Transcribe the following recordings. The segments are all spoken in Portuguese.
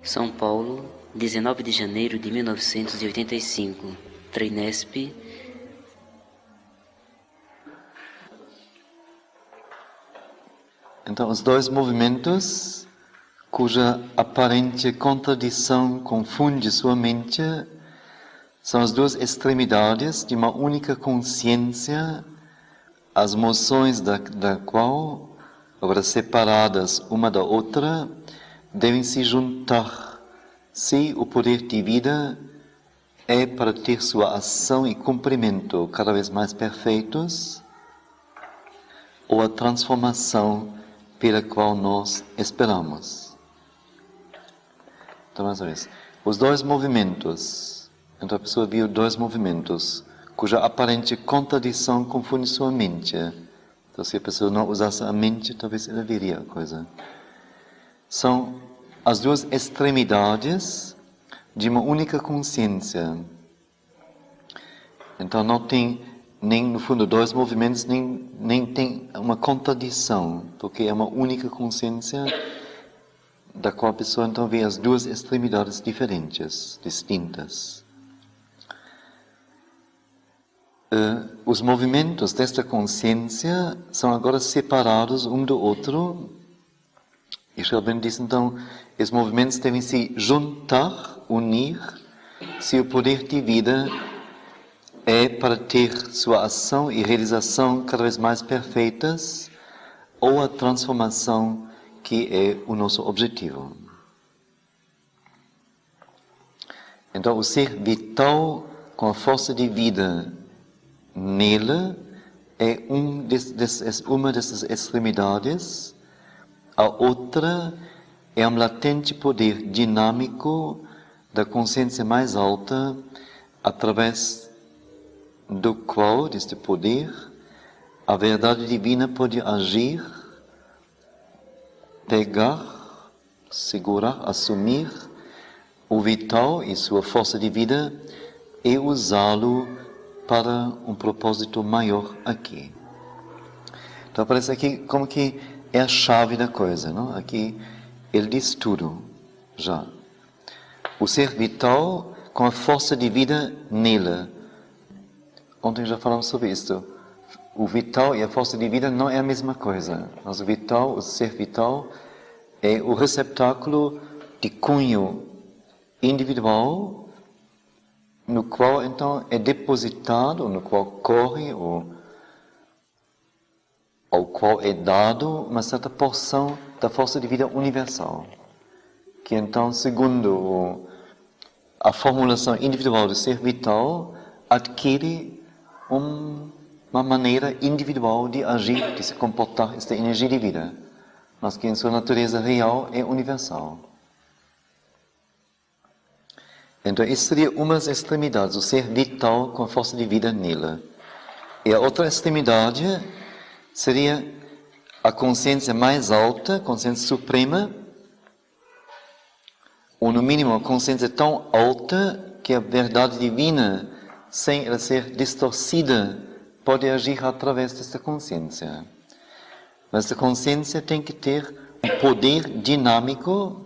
São Paulo, 19 de janeiro de 1985, Treinesp. Então, os dois movimentos, cuja aparente contradição confunde sua mente, são as duas extremidades de uma única consciência, as moções da qual, agora separadas uma da outra, devem se juntar, se o poder de vida é para ter sua ação e cumprimento cada vez mais perfeitos, ou a transformação pela qual nós esperamos. Então, mais uma vez, os dois movimentos, então a pessoa viu dois movimentos, cuja aparente contradição confunde sua mente. Então, se a pessoa não usasse a mente, talvez ela veria a coisa. São as duas extremidades de uma única consciência. Então, não tem nem, no fundo, dois movimentos, nem tem uma contradição, porque é uma única consciência da qual a pessoa então vê as duas extremidades diferentes, distintas. Os movimentos desta consciência são agora separados um do outro. E Shelburne diz então, os movimentos devem se juntar, unir, se o poder de vida é para ter sua ação e realização cada vez mais perfeitas, ou a transformação que é o nosso objetivo. Então, o ser vital com a força de vida nele é uma dessas extremidades. A outra é um latente poder dinâmico da consciência mais alta, através do qual, deste poder, a verdade divina pode agir, pegar, segurar, assumir o vital e sua força de vida e usá-lo para um propósito maior aqui. Então aparece aqui como que é a chave da coisa, não? Aqui ele diz tudo já. O ser vital com a força de vida nele. Ontem já falamos sobre isto. O vital e a força de vida não é a mesma coisa. Mas o ser vital, é o receptáculo de cunho individual, no qual então é depositado, no qual corre, ou ao qual é dado uma certa porção da força de vida universal. Que então, segundo a formulação individual do ser vital, adquire uma maneira individual de agir, de se comportar, esta energia de vida, mas que em sua natureza real é universal. Então, essa seria uma das extremidades, o ser vital com a força de vida nele. E a outra extremidade seria a consciência mais alta, a consciência suprema, ou no mínimo a consciência tão alta que a verdade divina, sem ela ser distorcida, pode agir através desta consciência. Mas esta consciência tem que ter um poder dinâmico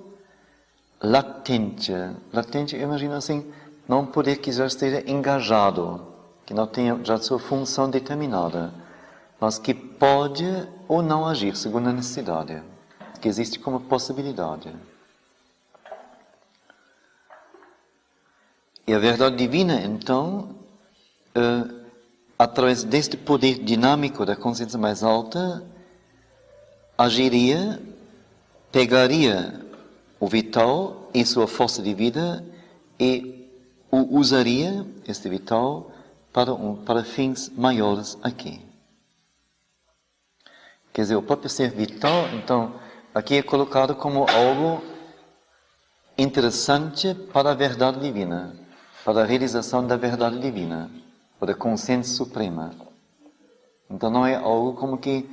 latente. Latente, eu imagino assim, não um poder que já esteja engajado, que não tenha já sua função determinada, mas que pode ou não agir segundo a necessidade, que existe como possibilidade. E a verdade divina, então, através deste poder dinâmico da consciência mais alta, agiria, pegaria o vital em sua força de vida e o usaria, este vital, para fins maiores aqui. Quer dizer, o próprio ser vital, então, aqui é colocado como algo interessante para a verdade divina, para a realização da verdade divina, ou da consciência suprema. Então não é algo como que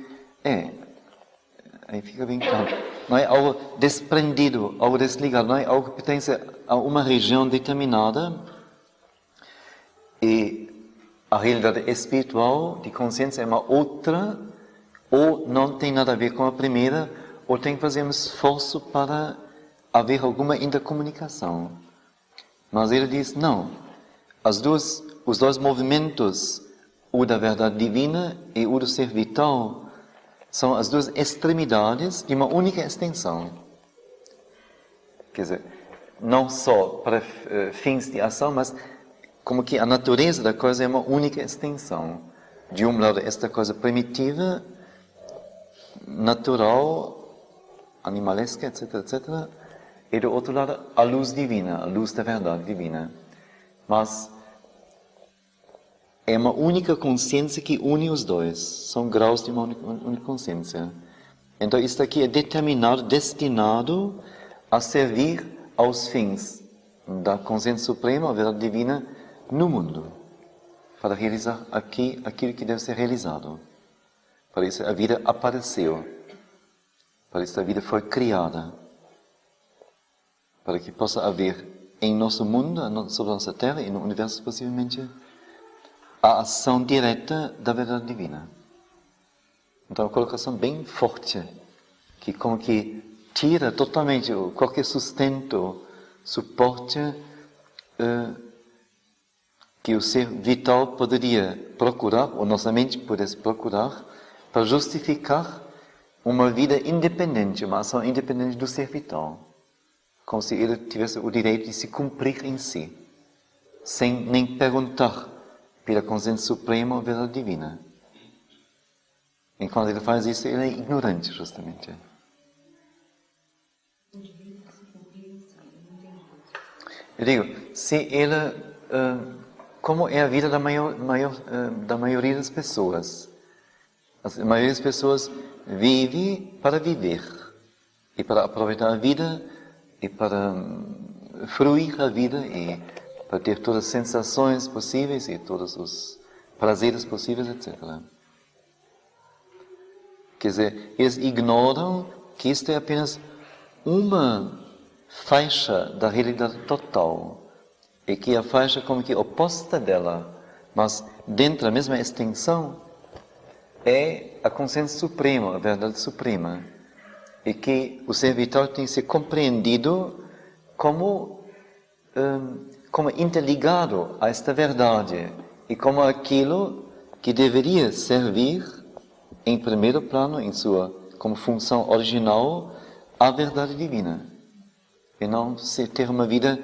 aí fica bem claro, não é algo desprendido, algo desligado, não é algo que pertence a uma região determinada, e a realidade espiritual de consciência é uma outra, ou não tem nada a ver com a primeira, ou tem que fazer um esforço para haver alguma intercomunicação. Mas ele diz, não, os dois movimentos, o da verdade divina e o do ser vital, são as duas extremidades de uma única extensão. Quer dizer, não só para fins de ação, mas como que a natureza da coisa é uma única extensão. De um lado, esta coisa primitiva, natural, animalesca, etc., etc., e do outro lado, a luz divina, a luz da verdade divina. Mas é uma única consciência que une os dois. São graus de uma única consciência. Então, isto aqui é determinado, destinado a servir aos fins da consciência suprema, a verdade divina, no mundo. Para realizar aqui aquilo que deve ser realizado. Para isso a vida apareceu. Para isso a vida foi criada. Para que possa haver em nosso mundo, sobre a nossa terra e no universo possivelmente, a ação direta da verdade divina. Então, uma colocação bem forte, que como que tira totalmente qualquer sustento, suporte que o ser vital poderia procurar, ou nossa mente pudesse procurar, para justificar uma vida independente, uma ação independente do ser vital. Como se ele tivesse o direito de se cumprir em si, sem nem perguntar pela consciência suprema ou verdade divina. Enquanto ele faz isso, ele é ignorante, justamente. Eu digo, se ele... como é a vida da maioria das pessoas? A maioria das pessoas vive para viver, e para aproveitar a vida, e para fruir a vida, e para ter todas as sensações possíveis, e todos os prazeres possíveis, etc. Quer dizer, eles ignoram que isto é apenas uma faixa da realidade total, e que a faixa como que oposta dela, mas dentro da mesma extensão, é a consciência suprema, a verdade suprema, e que o ser vital tem que ser compreendido como interligado a esta verdade, e como aquilo que deveria servir em primeiro plano, como função original, à verdade divina, e não ter uma vida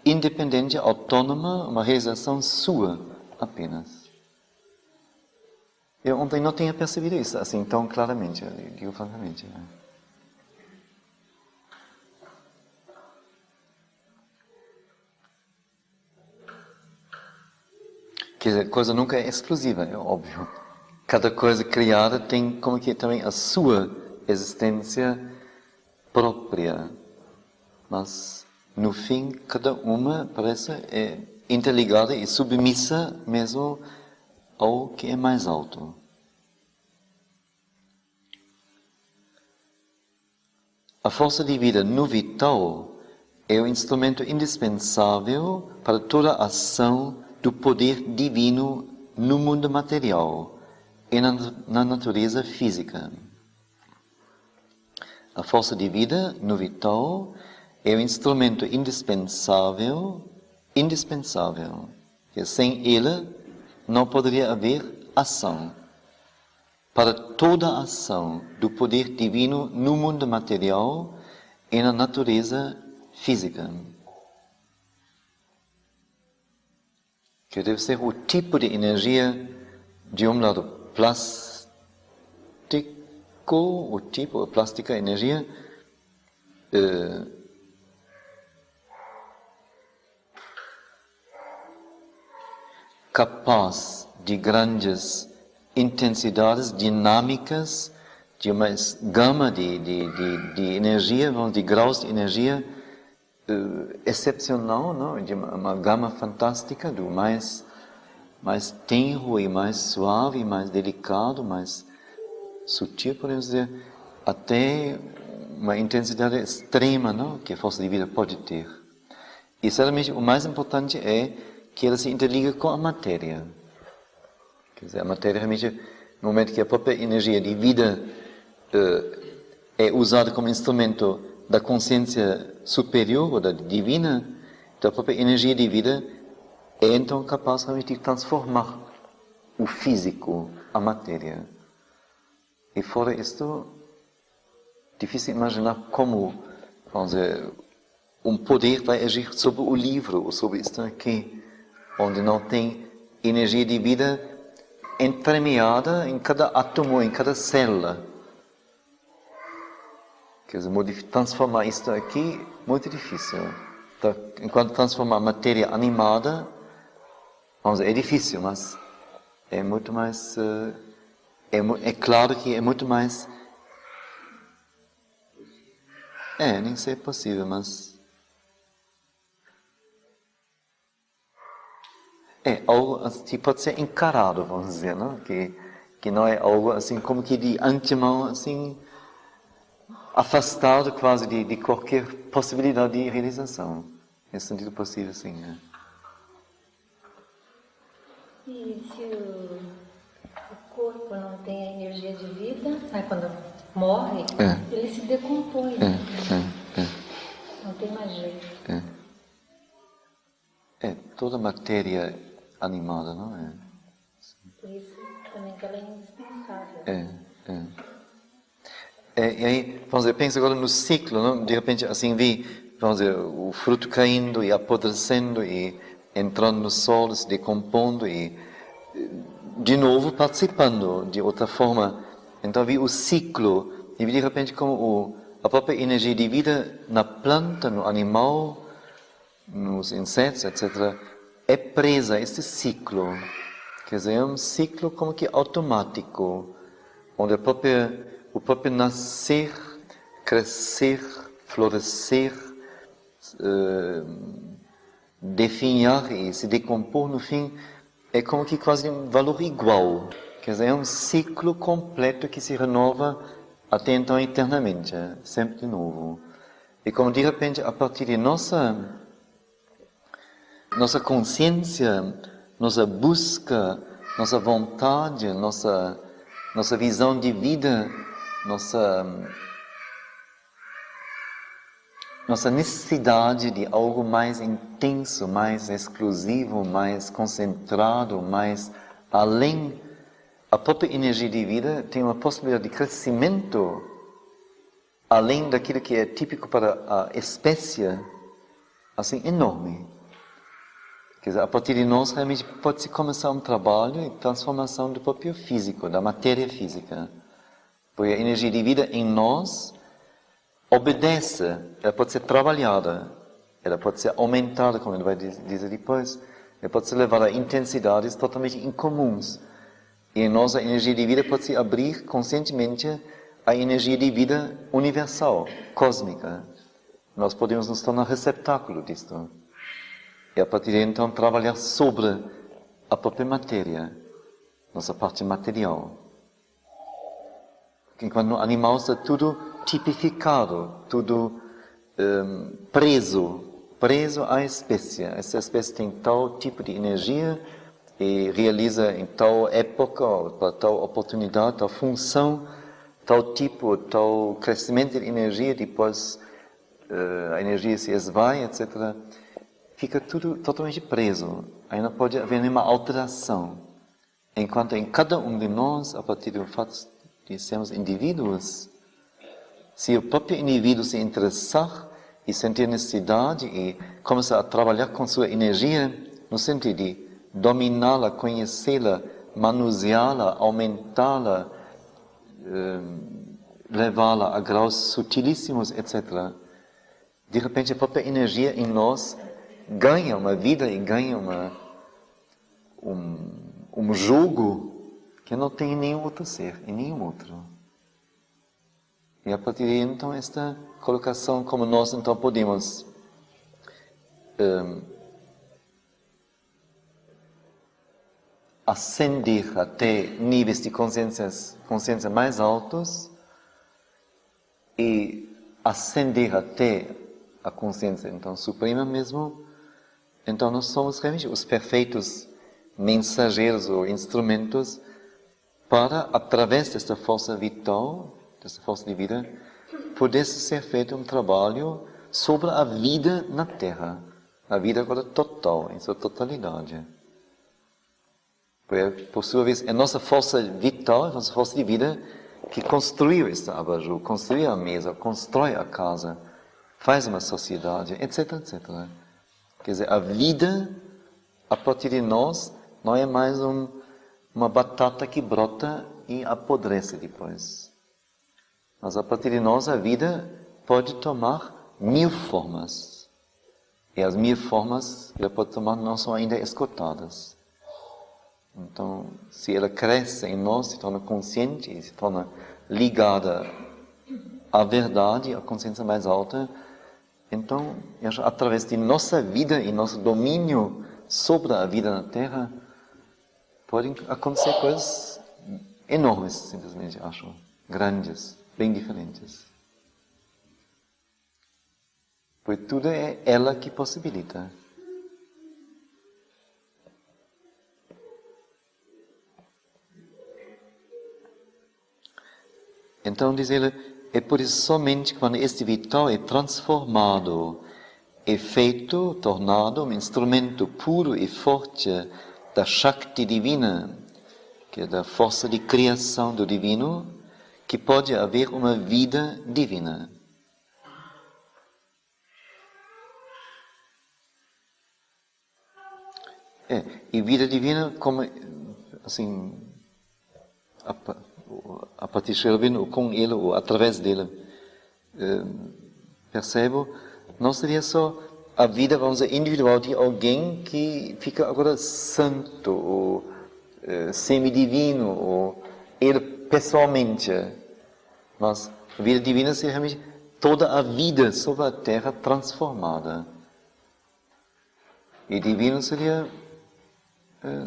independente, autônoma, uma realização sua apenas. Eu ontem não tinha percebido isso assim tão claramente, eu digo francamente. Quer dizer, a coisa nunca é exclusiva, é óbvio. Cada coisa criada tem como que também a sua existência própria. Mas, no fim, cada uma parece interligada e submissa mesmo ao que é mais alto. A força de vida no vital é o instrumento indispensável para toda a ação do poder divino no mundo material e na natureza física. A força de vida no vital é o instrumento indispensável, que sem ele não poderia haver ação. Para toda a ação do poder divino no mundo material e na natureza física. Que deve ser o tipo de energia, de um lado plástico, o tipo, a plástica, energia, capaz de grandes intensidades dinâmicas, de uma gama de energia, de graus de energia excepcional, não? De uma gama fantástica, do mais tenro e mais suave, mais delicado, mais sutil, podemos dizer, até uma intensidade extrema, não? Que a força de vida pode ter. E certamente o mais importante é que ela se interliga com a matéria. Quer dizer, a matéria realmente, no momento que a própria energia de vida é usada como instrumento da consciência superior ou da divina, da própria energia de vida, é então capaz realmente de transformar o físico, a matéria. E fora isto, difícil imaginar como, vamos dizer, um poder vai agir sobre o livro ou sobre isto aqui, onde não tem energia de vida entremeada em cada átomo, em cada célula. Quer dizer, transformar isto aqui, muito difícil. Então, enquanto transformar matéria animada, vamos dizer, é difícil, mas é muito mais... É claro que é muito mais... nem sei se é possível, mas... É algo que pode ser encarado, vamos dizer, não? Que não é algo assim como que de antemão, assim, afastado quase de qualquer possibilidade de realização. Nesse sentido possível, sim. E se o corpo não tem a energia de vida, quando morre, ele se decompõe. Não tem mais jeito. Toda matéria animada, não é? Por isso também que ela é indispensável. E aí, vamos dizer, pensa agora no ciclo, não? De repente, assim, vamos dizer, o fruto caindo e apodrecendo e entrando no solo, se decompondo e, de novo, participando de outra forma. Então, vi o ciclo e vi, de repente, como a própria energia de vida na planta, no animal, nos insetos, etc., é presa a este ciclo. Quer dizer, é um ciclo como que automático, onde o próprio nascer, crescer, florescer, definhar e se decompor, no fim, é como que quase um valor igual. Quer dizer, é um ciclo completo que se renova até então eternamente, sempre de novo. E como de repente, a partir de nossa consciência, nossa busca, nossa vontade, nossa visão de vida, nossa necessidade de algo mais intenso, mais exclusivo, mais concentrado, mais além, a própria energia de vida tem uma possibilidade de crescimento além daquilo que é típico para a espécie, assim, enorme. Quer dizer, a partir de nós realmente pode-se começar um trabalho de transformação do próprio físico, da matéria física. Porque a energia de vida em nós obedece, ela pode ser trabalhada, ela pode ser aumentada, como ele vai dizer depois, ela pode ser levada a intensidades totalmente incomuns. E em nós a energia de vida pode se abrir conscientemente à energia de vida universal, cósmica. Nós podemos nos tornar receptáculo disto. E a partir de então trabalhar sobre a própria matéria, nossa parte material. Enquanto no animal está tudo tipificado, tudo preso à espécie. Essa espécie tem tal tipo de energia e realiza em tal época, para tal oportunidade, tal função, tal tipo, tal crescimento de energia, depois a energia se esvai, etc. Fica tudo totalmente preso. Aí não pode haver nenhuma alteração. Enquanto em cada um de nós, a partir do fato de sermos indivíduos, se o próprio indivíduo se interessar e sentir necessidade e começar a trabalhar com sua energia, no sentido de dominá-la, conhecê-la, manuseá-la, aumentá-la, levá-la a graus sutilíssimos, etc. De repente a própria energia em nós ganha uma vida e ganha um jogo que não tem em nenhum outro ser, em nenhum outro. E a partir daí, então, esta colocação, como nós, então, podemos ascender até níveis de consciência mais altos e ascender até a consciência, então, suprema mesmo. Então, nós somos realmente os perfeitos mensageiros ou instrumentos para, através desta força vital, dessa força de vida, pudesse ser feito um trabalho sobre a vida na Terra, a vida agora total, em sua totalidade. Por sua vez, é nossa força vital, nossa força de vida, que construiu este abajur, construiu a mesa, constrói a casa, faz uma sociedade, etc, etc. Quer dizer, a vida, a partir de nós, não é mais uma batata que brota e apodrece depois. Mas a partir de nós, a vida pode tomar 1000 formas. E as 1000 formas que ela pode tomar não são ainda esgotadas. Então, se ela cresce em nós, se torna consciente, se torna ligada à verdade, à consciência mais alta, então, através de nossa vida e nosso domínio sobre a vida na Terra, podem acontecer coisas enormes, simplesmente, acho. Grandes, bem diferentes. Pois tudo é ela que possibilita. Então, diz ele, é por isso somente quando este vital é transformado, é feito, tornado um instrumento puro e forte da Shakti divina, que é da força de criação do divino, que pode haver uma vida divina. E vida divina, como, assim, a partir de Shelvin, ou com ele, ou através dele, percebo, não seria só a vida, vamos dizer, individual de alguém que fica agora santo, ou semidivino, ou ele pessoalmente. Mas a vida divina seria realmente toda a vida sobre a terra transformada. E divino seria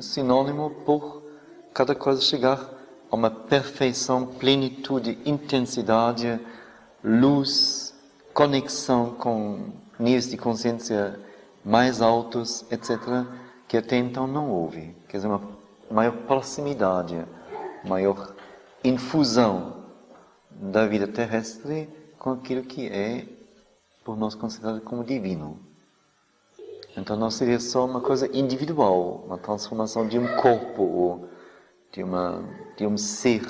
sinônimo por cada coisa chegar a uma perfeição, plenitude, intensidade, luz, conexão com níveis de consciência mais altos, etc., que até então não houve. Quer dizer, uma maior proximidade, maior infusão da vida terrestre com aquilo que é, por nós, considerado como divino. Então não seria só uma coisa individual, uma transformação de um corpo ou de um ser,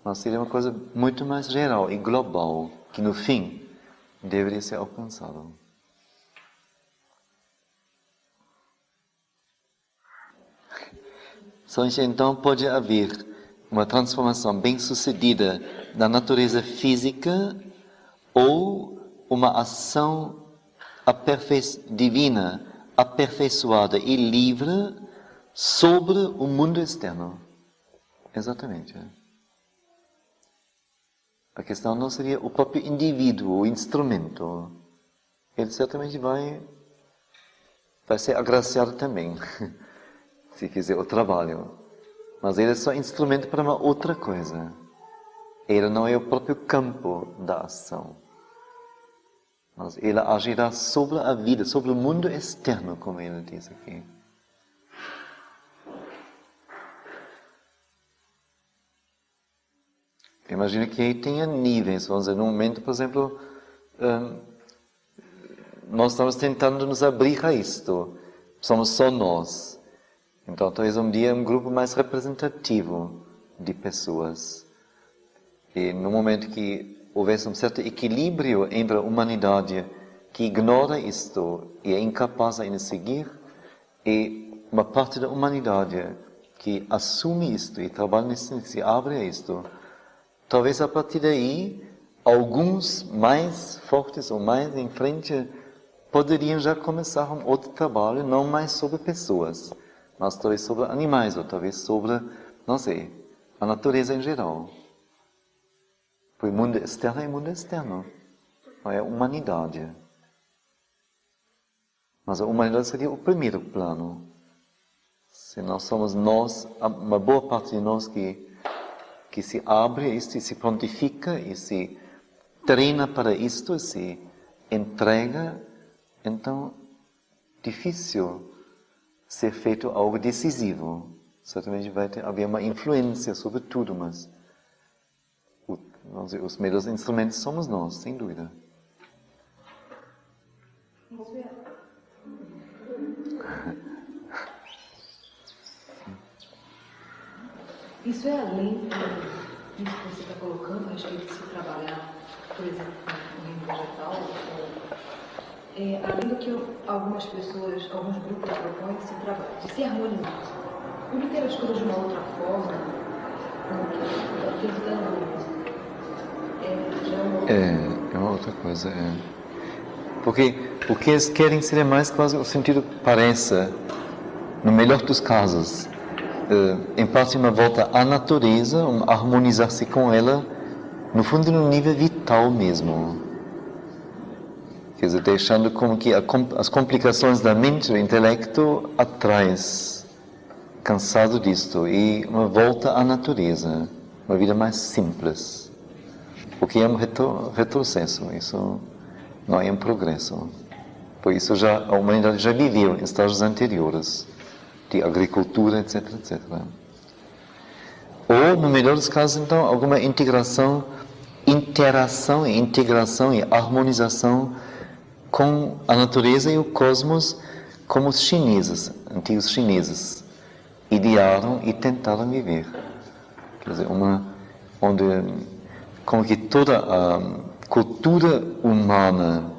mas seria uma coisa muito mais geral e global, que no fim deveria ser alcançado. Somente então pode haver uma transformação bem-sucedida da natureza física ou uma ação divina, aperfeiçoada e livre sobre o mundo externo. Exatamente. A questão não seria o próprio indivíduo, o instrumento. Ele certamente vai ser agraciado também, se fizer o trabalho. Mas ele é só instrumento para uma outra coisa. Ele não é o próprio campo da ação. Mas ele agirá sobre a vida, sobre o mundo externo, como ele diz aqui. Imagina que aí tenha níveis, vamos dizer, no momento, por exemplo, nós estamos tentando nos abrir a isto, somos só nós. Então, talvez um dia um grupo mais representativo de pessoas. E no momento que houvesse um certo equilíbrio entre a humanidade que ignora isto e é incapaz ainda de seguir, e uma parte da humanidade que assume isto e trabalha nisso, se abre a isto, talvez a partir daí, alguns mais fortes ou mais em frente poderiam já começar um outro trabalho, não mais sobre pessoas, mas talvez sobre animais, ou talvez sobre, não sei, a natureza em geral. Porque o mundo externo é o mundo externo, não é a humanidade. Mas a humanidade seria o primeiro plano. Se nós somos nós, uma boa parte de nós que se abre a isto e se prontifica e se treina para isto, se entrega, então difícil ser feito algo decisivo. Certamente vai haver uma influência sobre tudo, mas Os melhores instrumentos somos nós, sem dúvida. Isso é além disso que você está colocando, a respeito de se trabalhar, por exemplo, no reino vegetal, além do que algumas pessoas, alguns grupos propõem de se trabalhar, de se harmonizar. Obter as coisas de uma outra forma, É uma outra coisa, Porque o que eles querem seria mais quase o sentido parece, no melhor dos casos, em parte uma volta à natureza, harmonizar-se com ela, no fundo no nível vital mesmo. Quer dizer, deixando como que as complicações da mente, do intelecto, atrás, cansado disto, e uma volta à natureza, uma vida mais simples. O que é um retrocesso, isso não é um progresso. Por isso a humanidade já viveu em estágios anteriores, de agricultura, etc, etc. Ou, no melhor dos casos, então, alguma interação e harmonização com a natureza e o cosmos, como os chineses, antigos chineses, idearam e tentaram viver. Quer dizer, onde como que toda a cultura humana,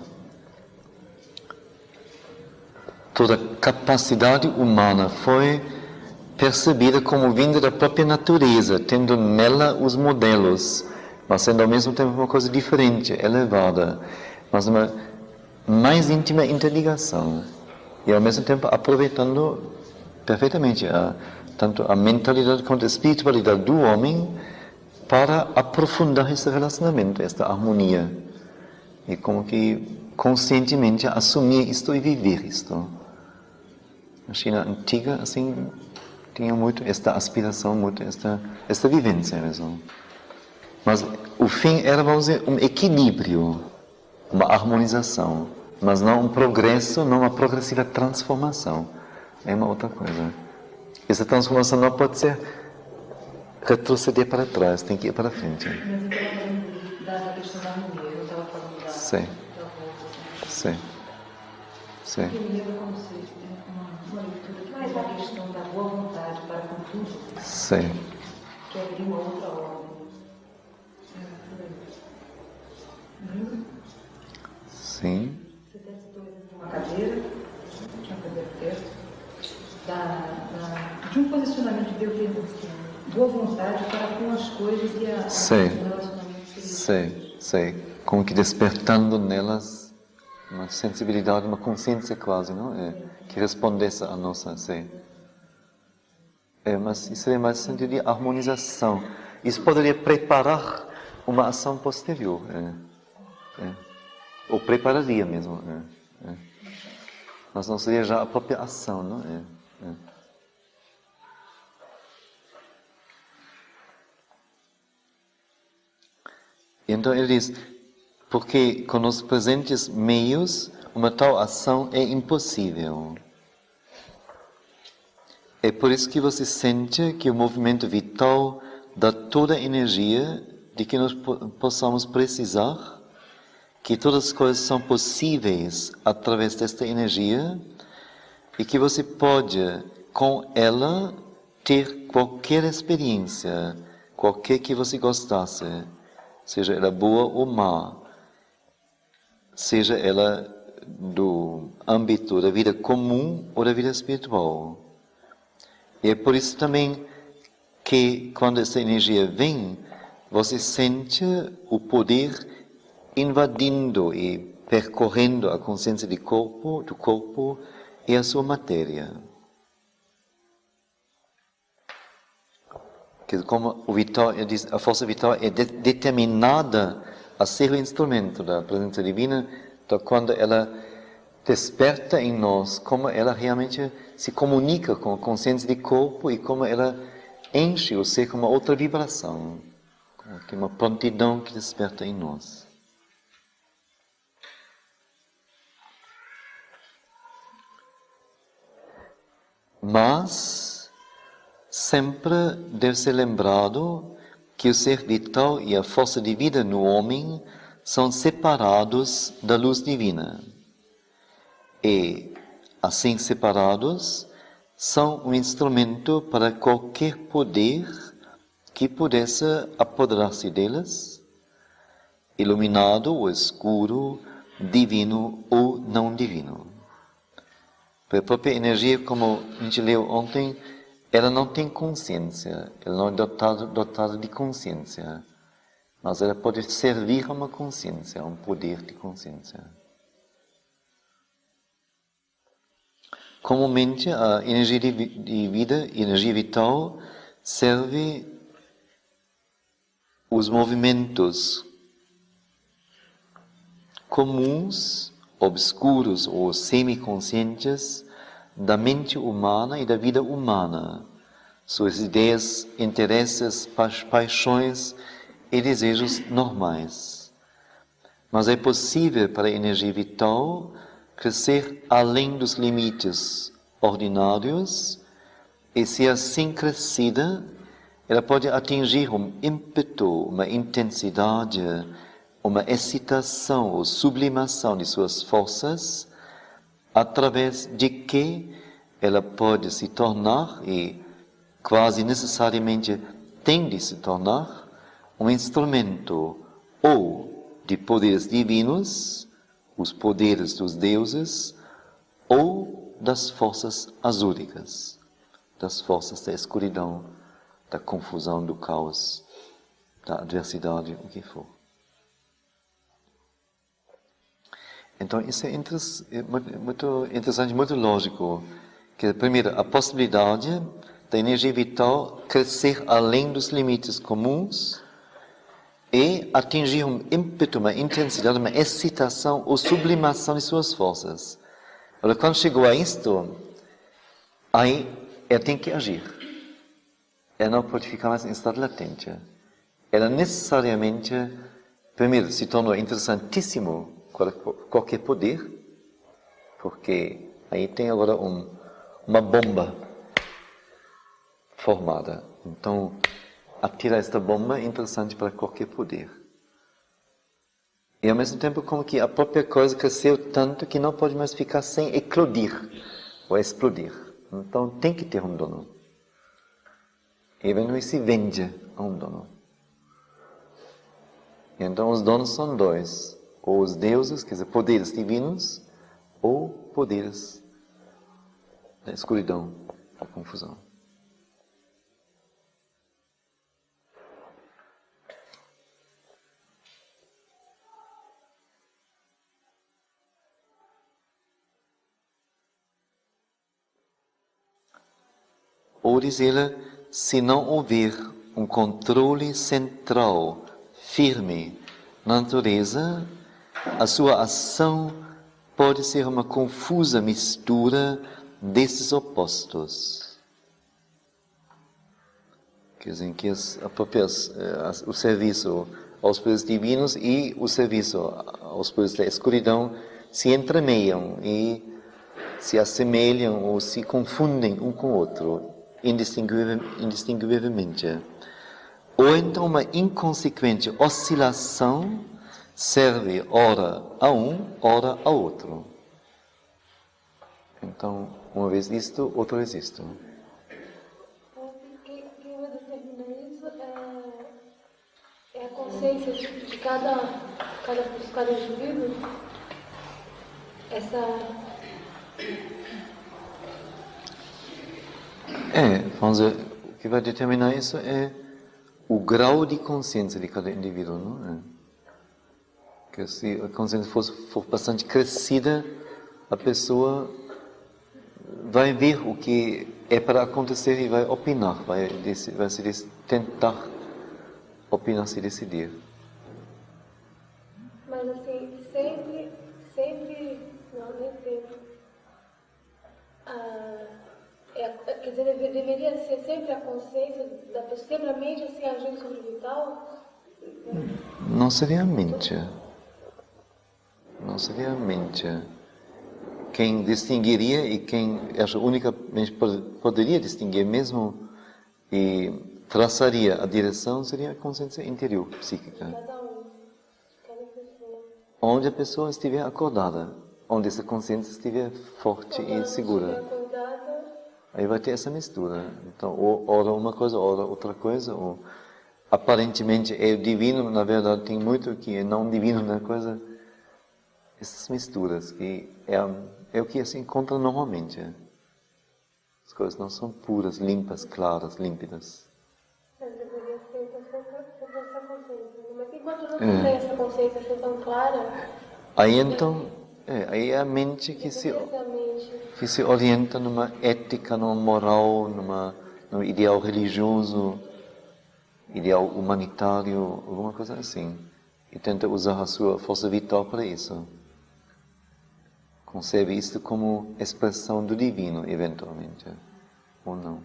toda a capacidade humana foi percebida como vinda da própria natureza, tendo nela os modelos, mas sendo ao mesmo tempo uma coisa diferente, elevada, mas uma mais íntima interligação, e ao mesmo tempo aproveitando perfeitamente tanto a mentalidade quanto a espiritualidade do homem para aprofundar esse relacionamento, esta harmonia, e como que conscientemente assumir isto e viver isto. A China antiga, assim, tinha muito esta aspiração, muito esta vivência mesmo. Mas o fim era, vamos dizer, um equilíbrio, uma harmonização, mas não um progresso, não uma progressiva transformação. É uma outra coisa. Essa transformação não pode ser retroceder para trás, tem que ir para frente. Mas então, da questão da harmonia, eu estava falando da Sim. Sim. Sim. Eu me lembro como se uma leitura que faz a questão da boa vontade para com tudo, Sim. que é de uma outra ordem. Sim. Você até citou uma cadeira, tinha uma cadeira perto, de um posicionamento de eu ter boa vontade para com as coisas e o relacionamento que Sei. Como que despertando nelas uma sensibilidade, uma consciência quase, não? Que respondesse à nossa, mas isso é mais sentido de harmonização. Isso poderia preparar uma ação posterior. Ou prepararia mesmo. Mas não seria já a própria ação, não é? Então ele diz, porque com os presentes meios uma tal ação é impossível. É por isso que você sente que o movimento vital dá toda a energia de que nós possamos precisar, que todas as coisas são possíveis através desta energia e que você pode, com ela, ter qualquer experiência, qualquer que você gostasse, seja ela boa ou má, seja ela do âmbito da vida comum ou da vida espiritual. E é por isso também que, quando essa energia vem, você sente o poder invadindo e percorrendo a consciência do corpo e a sua matéria. Que como o vital, a força vital é determinada a ser o instrumento da presença divina, então quando ela desperta em nós, como ela realmente se comunica com a consciência do corpo e como ela enche o ser com uma outra vibração, como que uma prontidão que desperta em nós. Mas sempre deve ser lembrado que o ser vital e a força de vida no homem são separados da luz divina. E, assim separados, são um instrumento para qualquer poder que pudesse apoderar-se deles, iluminado ou escuro, divino ou não divino. A própria energia, como a gente leu ontem, ela não tem consciência, ela não é dotada de consciência, mas ela pode servir a uma consciência, a um poder de consciência. Comumente, a energia de vida, energia vital, serve os movimentos comuns, obscuros ou semiconscientes da mente humana e da vida humana, suas ideias, interesses, paixões e desejos normais. Mas é possível para a energia vital crescer além dos limites ordinários e, se assim crescida, ela pode atingir um ímpeto, uma intensidade, uma excitação ou sublimação de suas forças, através de que ela pode se tornar, e quase necessariamente tem de se tornar, um instrumento ou de poderes divinos, os poderes dos deuses, ou das forças azúricas, das forças da escuridão, da confusão, do caos, da adversidade, o que for. Então, isso é muito interessante, muito lógico, que, primeiro, a possibilidade da energia vital crescer além dos limites comuns e atingir um ímpeto, uma intensidade, uma excitação ou sublimação de suas forças. Agora, quando chegou a isto, aí ela tem que agir. Ela não pode ficar mais em estado latente. Ela necessariamente, primeiro, se tornou interessantíssimo qualquer poder, porque aí tem agora uma bomba formada. Então, atirar esta bomba é interessante para qualquer poder. E ao mesmo tempo, como que a própria coisa cresceu tanto que não pode mais ficar sem eclodir ou explodir. Então, tem que ter um dono. E eventualmente se vende a um dono. E então, os donos são dois. Ou os deuses, quer dizer, poderes divinos, ou poderes da escuridão, da confusão. Ou diz ele, se não houver um controle central, firme, na natureza, a sua ação pode ser uma confusa mistura desses opostos. Quer dizer, que o serviço aos poderes divinos e o serviço aos poderes da escuridão se entremeiam e se assemelham ou se confundem um com o outro, indistinguivelmente. Ou então uma inconsequente oscilação serve ora a um, ora ao outro. Então, uma vez isto, outra vez isto. Quem vai determinar isso é a consciência de cada indivíduo. Vamos dizer, o que vai determinar isso é o grau de consciência de cada indivíduo, não é? Que se a consciência for bastante crescida, a pessoa vai ver o que é para acontecer e vai opinar, vai tentar opinar, se decidir. Mas assim, sempre, não, nem sempre. Quer dizer, deveria ser sempre a consciência da pessoa, sempre a mente assim agindo sobre o vital? Não seria a mente. Não seria a mente. Quem distinguiria e quem acho unicamente poderia distinguir mesmo e traçaria a direção seria a consciência interior, psíquica. Cada um, cada pessoa. Onde a pessoa estiver acordada, onde essa consciência estiver forte e segura. Acordada, Aí vai ter essa mistura. Então, ou ora uma coisa, ora outra coisa, ou aparentemente é o divino, na verdade tem muito que é não divino na coisa. Essas misturas, que é o que se encontra normalmente. As coisas não são puras, limpas, claras, límpidas. mas deveria ser sobre essa consciência. Mas enquanto não tem essa consciência assim tão clara, Aí então, aí é a mente que se orienta numa ética, numa moral, num ideal religioso, ideal humanitário, alguma coisa assim. E tenta usar a sua força vital para isso. Concebe isto como expressão do divino, eventualmente. Ou não.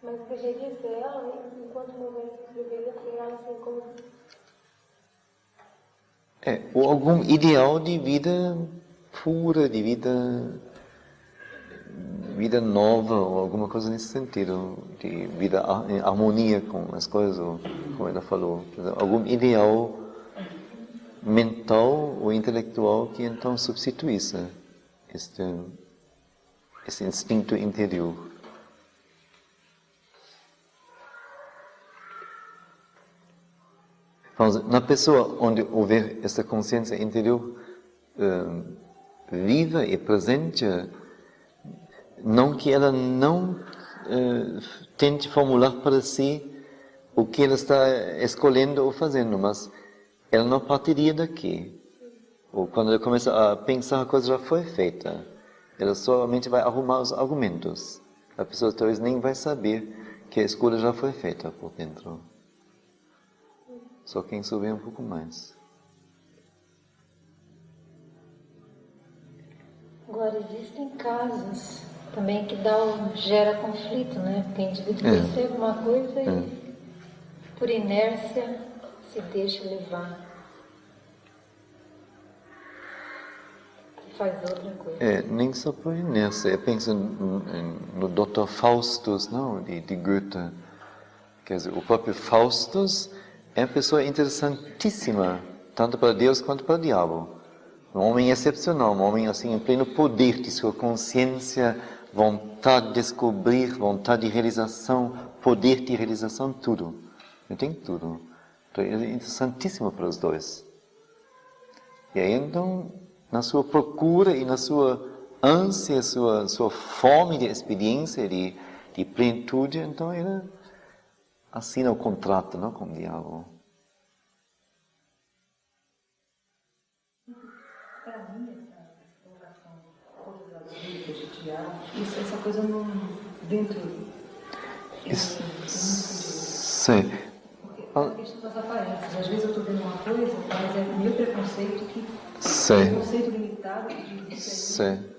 mas deveria ser ela, enquanto não vem, deveria ser ela assim como... Ou algum ideal de vida pura, de vida nova, ou alguma coisa nesse sentido, de vida em harmonia com as coisas, como ela falou. Algum ideal mental ou intelectual que então substituísse esse instinto interior. Então, na pessoa onde houver essa consciência interior viva e presente, não que ela não tente formular para si o que ela está escolhendo ou fazendo, mas ela não partiria daqui. Ou quando ela começa a pensar, a coisa já foi feita. Ela somente vai arrumar os argumentos. A pessoa talvez nem vai saber que a escolha já foi feita por dentro. Só quem souber um pouco mais. Agora, existem casos também que gera conflito, né? Porque a indivíduo percebe uma coisa e, por inércia, se deixa levar. E faz outra coisa. Nem só por inércia. Eu penso no Dr. Faustus, não? De Goethe. Quer dizer, o próprio Faustus é uma pessoa interessantíssima, tanto para Deus quanto para o diabo. Um homem excepcional, um homem assim em pleno poder de sua consciência, vontade de descobrir, vontade de realização, poder de realização, tudo. Ele tem tudo. Então, ele é interessantíssimo para os dois. E aí então, na sua procura e na sua ânsia, sua fome de experiência, de plenitude, então ele assina o contrato, não, com o diabo. Para mim, essa colocação todas as vidas de diabo, essa coisa não dentro. Sim. Porque a questão das aparências. Às vezes eu estou vendo uma coisa, mas é meu preconceito que. Sim. Preconceito limitado de Sim.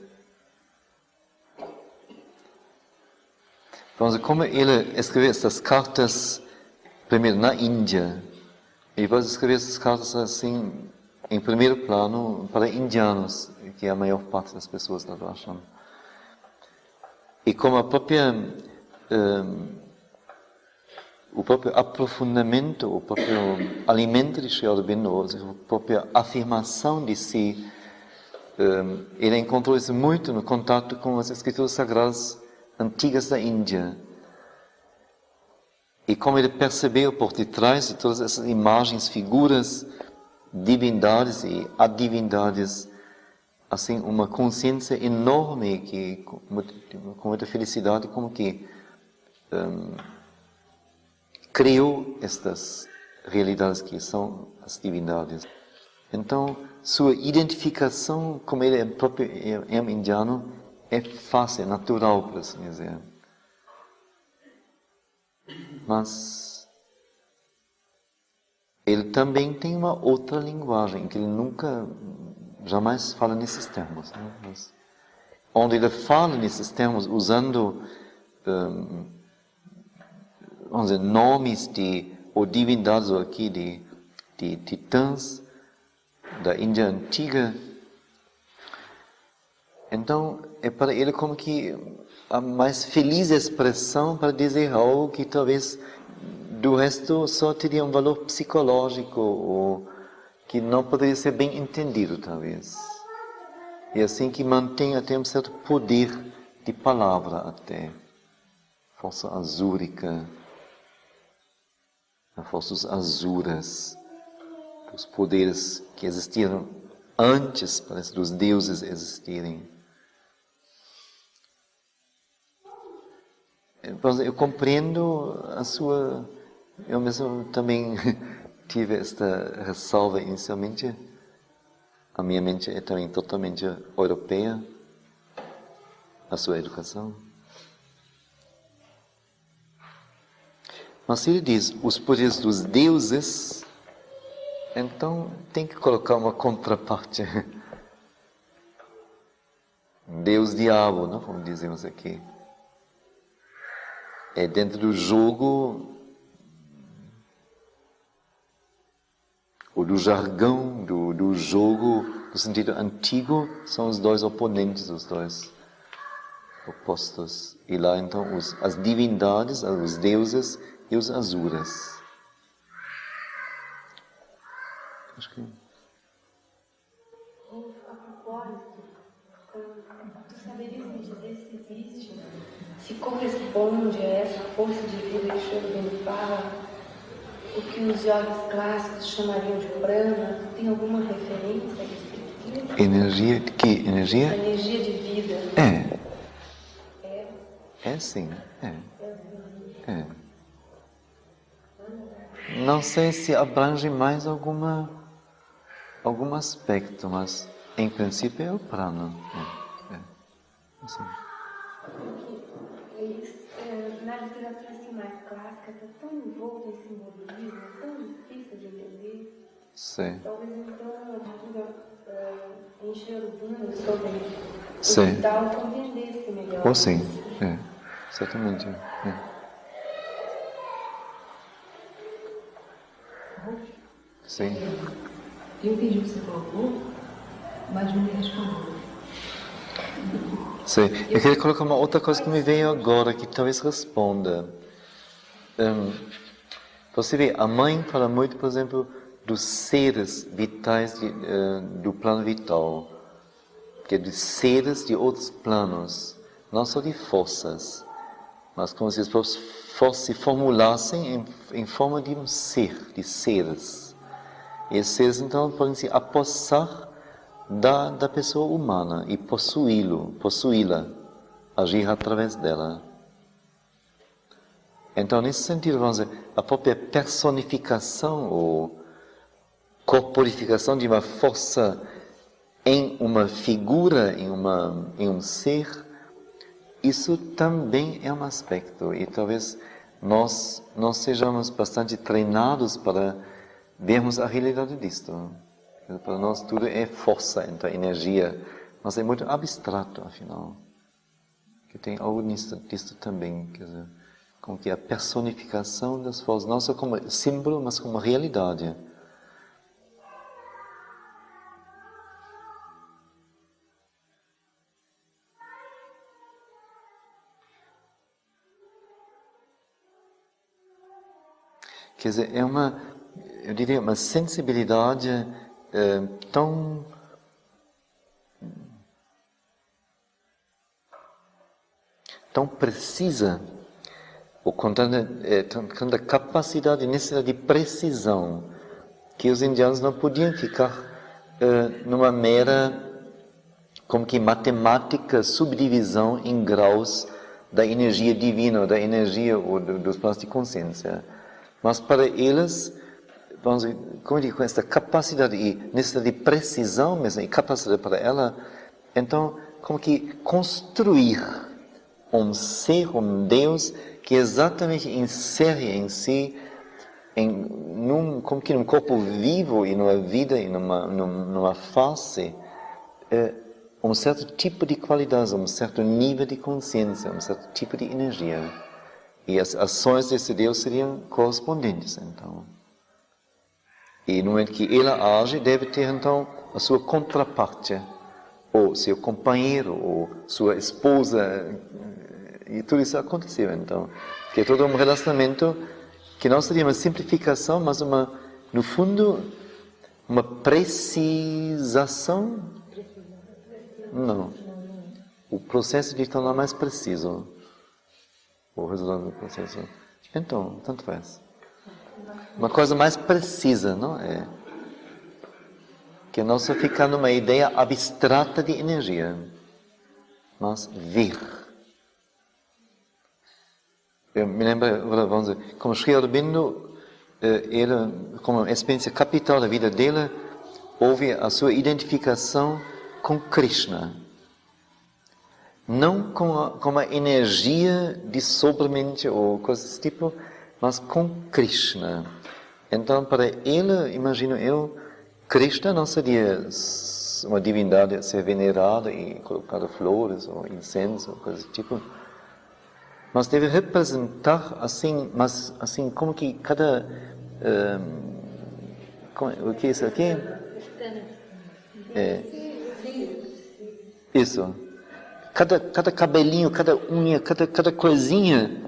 Então, como ele escreveu essas cartas, primeiro na Índia, e depois escreveu essas cartas assim, em primeiro plano, para indianos, que é a maior parte das pessoas da Ashram. E como o próprio aprofundamento, o próprio alimento de Sri Aurobindo, a própria afirmação de si, ele encontrou isso muito no contato com as escrituras sagradas antigas da Índia. E como ele percebeu por detrás de todas essas imagens, figuras, divindades e adivindades, assim, uma consciência enorme que, com muita felicidade, como que criou estas realidades que são as divindades. Então, sua identificação, como ele é um indiano, é fácil, é natural, por assim dizer. Mas ele também tem uma outra linguagem, que ele jamais fala nesses termos. Né? Mas, onde ele fala nesses termos, usando vamos dizer, nomes ou divindades ou aqui de titãs da Índia antiga, Então, é para ele como que a mais feliz expressão para dizer algo que talvez do resto só teria um valor psicológico ou que não poderia ser bem entendido, talvez. E assim que mantém até um certo poder de palavra até. Força azúrica, a força dos azuras, dos poderes que existiram antes, parece, dos deuses existirem. Eu compreendo a sua... Eu mesmo também tive esta ressalva inicialmente. A minha mente é também totalmente europeia, a sua educação. Mas se ele diz os poderes dos deuses, então tem que colocar uma contraparte. Deus-diabo, não? Como dizemos aqui. É dentro do jogo, ou do jargão do jogo, no sentido antigo, são os dois oponentes, os dois opostos. E lá então as divindades, os deuses e os asuras. Acho que... A propósito, tu saberias me dizer se existe, se corresponde a essa força de vida que Sri Aurobindo fala, o que os yogis clássicos chamariam de prana? Tem alguma referência a respeito? Energia, que energia? A energia de vida. É sim, é. Não sei se abrange mais algum aspecto, mas em princípio é o prana. Assim. Na literatura assim, mais clássica, está tão envolto em simbolismo, tão difícil de entender. Sim. Talvez então em Sri Aurobindo sobre Sim. o tal compreendesse melhor. Ou sim, certamente. Sim. Eu entendi o que você colocou, mas não me respondeu. Sim. Eu queria colocar uma outra coisa que me veio agora, que talvez responda. Você vê, a mãe fala muito, por exemplo, dos seres vitais do plano vital, que é de seres de outros planos, não só de forças, mas como se se formulassem em forma de um ser, de seres. E esses seres, então, podem se apossar da pessoa humana e possuí-la, agir através dela. Então, nesse sentido, vamos dizer, a própria personificação ou corporificação de uma força em uma figura, em um ser, isso também é um aspecto. E talvez nós sejamos bastante treinados para vermos a realidade disto. Para nós tudo é força, então energia, mas é muito abstrato, afinal. Que tem algo nisso também, quer dizer, como que a personificação das forças, não só como símbolo, mas como realidade. Quer dizer, eu diria, uma sensibilidade tão precisa, ou com tanta capacidade e necessidade de precisão, que os indianos não podiam ficar numa mera, como que matemática, subdivisão em graus da energia divina, ou da energia ou dos planos de consciência. Mas para eles, vamos dizer, como eu digo, com esta capacidade e necessidade de precisão mesmo, e capacidade para ela, então, como que construir um ser, um Deus, que exatamente insere em si, como que num corpo vivo e numa vida e numa face, um certo tipo de qualidade, um certo nível de consciência, um certo tipo de energia. E as ações desse Deus seriam correspondentes, então. E no momento que ela age, deve ter, então, a sua contraparte ou seu companheiro, ou sua esposa, e tudo isso aconteceu, então. Que é todo um relacionamento que não seria uma simplificação, mas no fundo, uma precisação. Não. O processo de tornar mais preciso. O resultado do processo. Então, tanto faz. Uma coisa mais precisa, não é? Que não só ficar numa ideia abstrata de energia, mas ver. Eu me lembro, vamos dizer, como Sri Aurobindo, era como uma experiência capital da vida dele, houve a sua identificação com Krishna. Não com a energia de sobremente ou coisas desse tipo, mas com Krishna. Então, para ele, imagino eu, Krishna não seria uma divindade a ser venerada e colocada flores ou incenso, ou coisas do tipo. Mas deve representar assim, mas assim como que cada o que é isso aqui? Isso. Cada cabelinho, cada unha, cada coisinha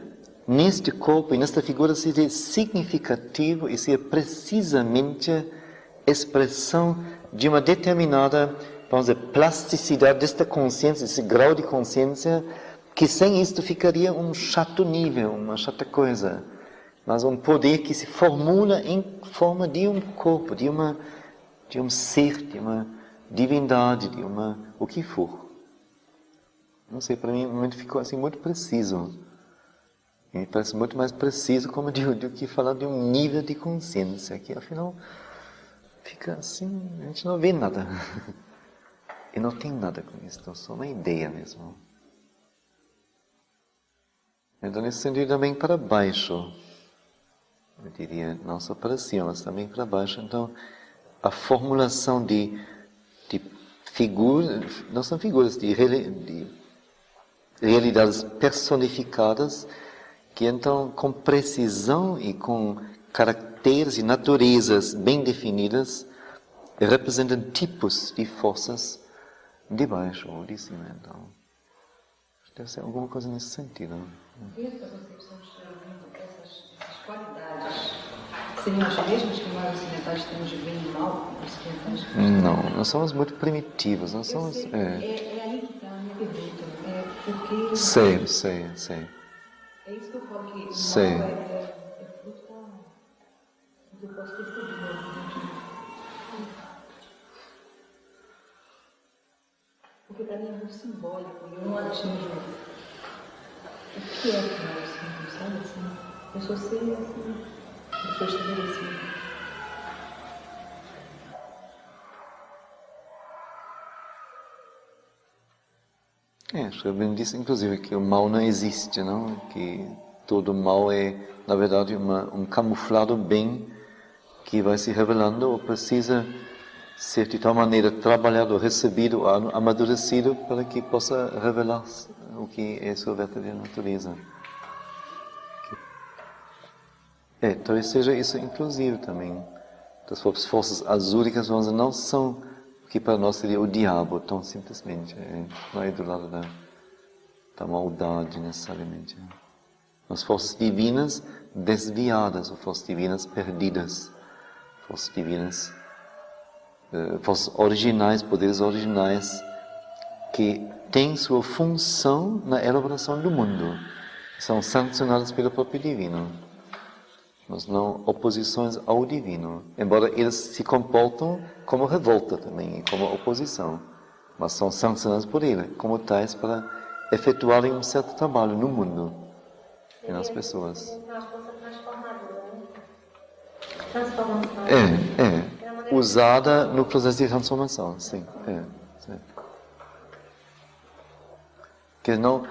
neste corpo e nesta figura seria significativo e seria precisamente expressão de uma determinada, vamos dizer, plasticidade desta consciência, esse grau de consciência, que sem isto ficaria um chato nível, uma chata coisa. Mas um poder que se formula em forma de um corpo, de um ser, de uma divindade, o que for. Não sei, para mim, o momento ficou assim muito preciso. E me parece muito mais preciso como do que falar de um nível de consciência, que afinal fica assim, a gente não vê nada. E não tem nada com isso, é só uma ideia mesmo. Então, nesse sentido, também para baixo. Eu diria, não só para cima, mas também para baixo. Então, a formulação de figuras, não são figuras, de realidades personificadas, que então, com precisão e com caracteres e naturezas bem definidas, representam tipos de forças de baixo ou de cima. Então, deve ser alguma coisa nesse sentido. Dentro da concepção de essas qualidades seriam as mesmas que nós ocidentais temos de bem e mal? Não, nós somos muito primitivos. Nós somos, é aí que está a minha pergunta. Porque... Sei. É isso que eu falo, que o Sei. mal é fruto do que eu posso perceber. Porque para mim é muito simbólico, e eu não atinjo o que é que nós somos, sabe assim? Eu só sei assim, depois de estabelecido. Sri disse, inclusive, que o mal não existe, não? Que todo mal é, na verdade, um camuflado bem que vai se revelando ou precisa ser de tal maneira trabalhado, recebido, amadurecido para que possa revelar o que é sua verdadeira natureza. Talvez seja isso inclusive também. As forças azúricas não são o que para nós seria o diabo, tão simplesmente. Não é do lado da maldade necessariamente. As forças divinas desviadas, ou forças divinas perdidas, forças divinas, forças originais, poderes originais, que têm sua função na elaboração do mundo. São sancionadas pelo próprio divino. Mas não oposições ao divino. Embora eles se comportam como revolta também, como oposição. Mas são sancionados por ele, como tais para efetuarem um certo trabalho no mundo e nas pessoas. Uma força transformadora, né? Transformação. Usada no processo de transformação, sim. Que não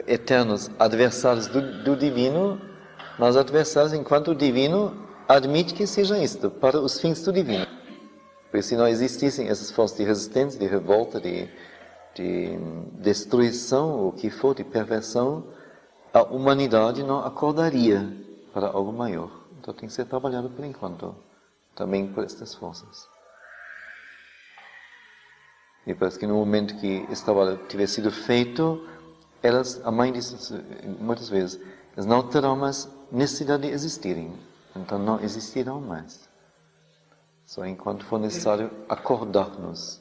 eternos adversários do divino, mas adversários enquanto o divino admite que seja isto, para os fins do divino. Porque se não existissem essas forças de resistência, de revolta, de destruição, o que for, de perversão, a humanidade não acordaria para algo maior. Então tem que ser trabalhado por enquanto, também por estas forças. E parece que no momento que esse trabalho tiver sido feito, a mãe disse muitas vezes, elas não terão mais necessidade de existirem. Então não existirão mais. Só enquanto for necessário acordar-nos.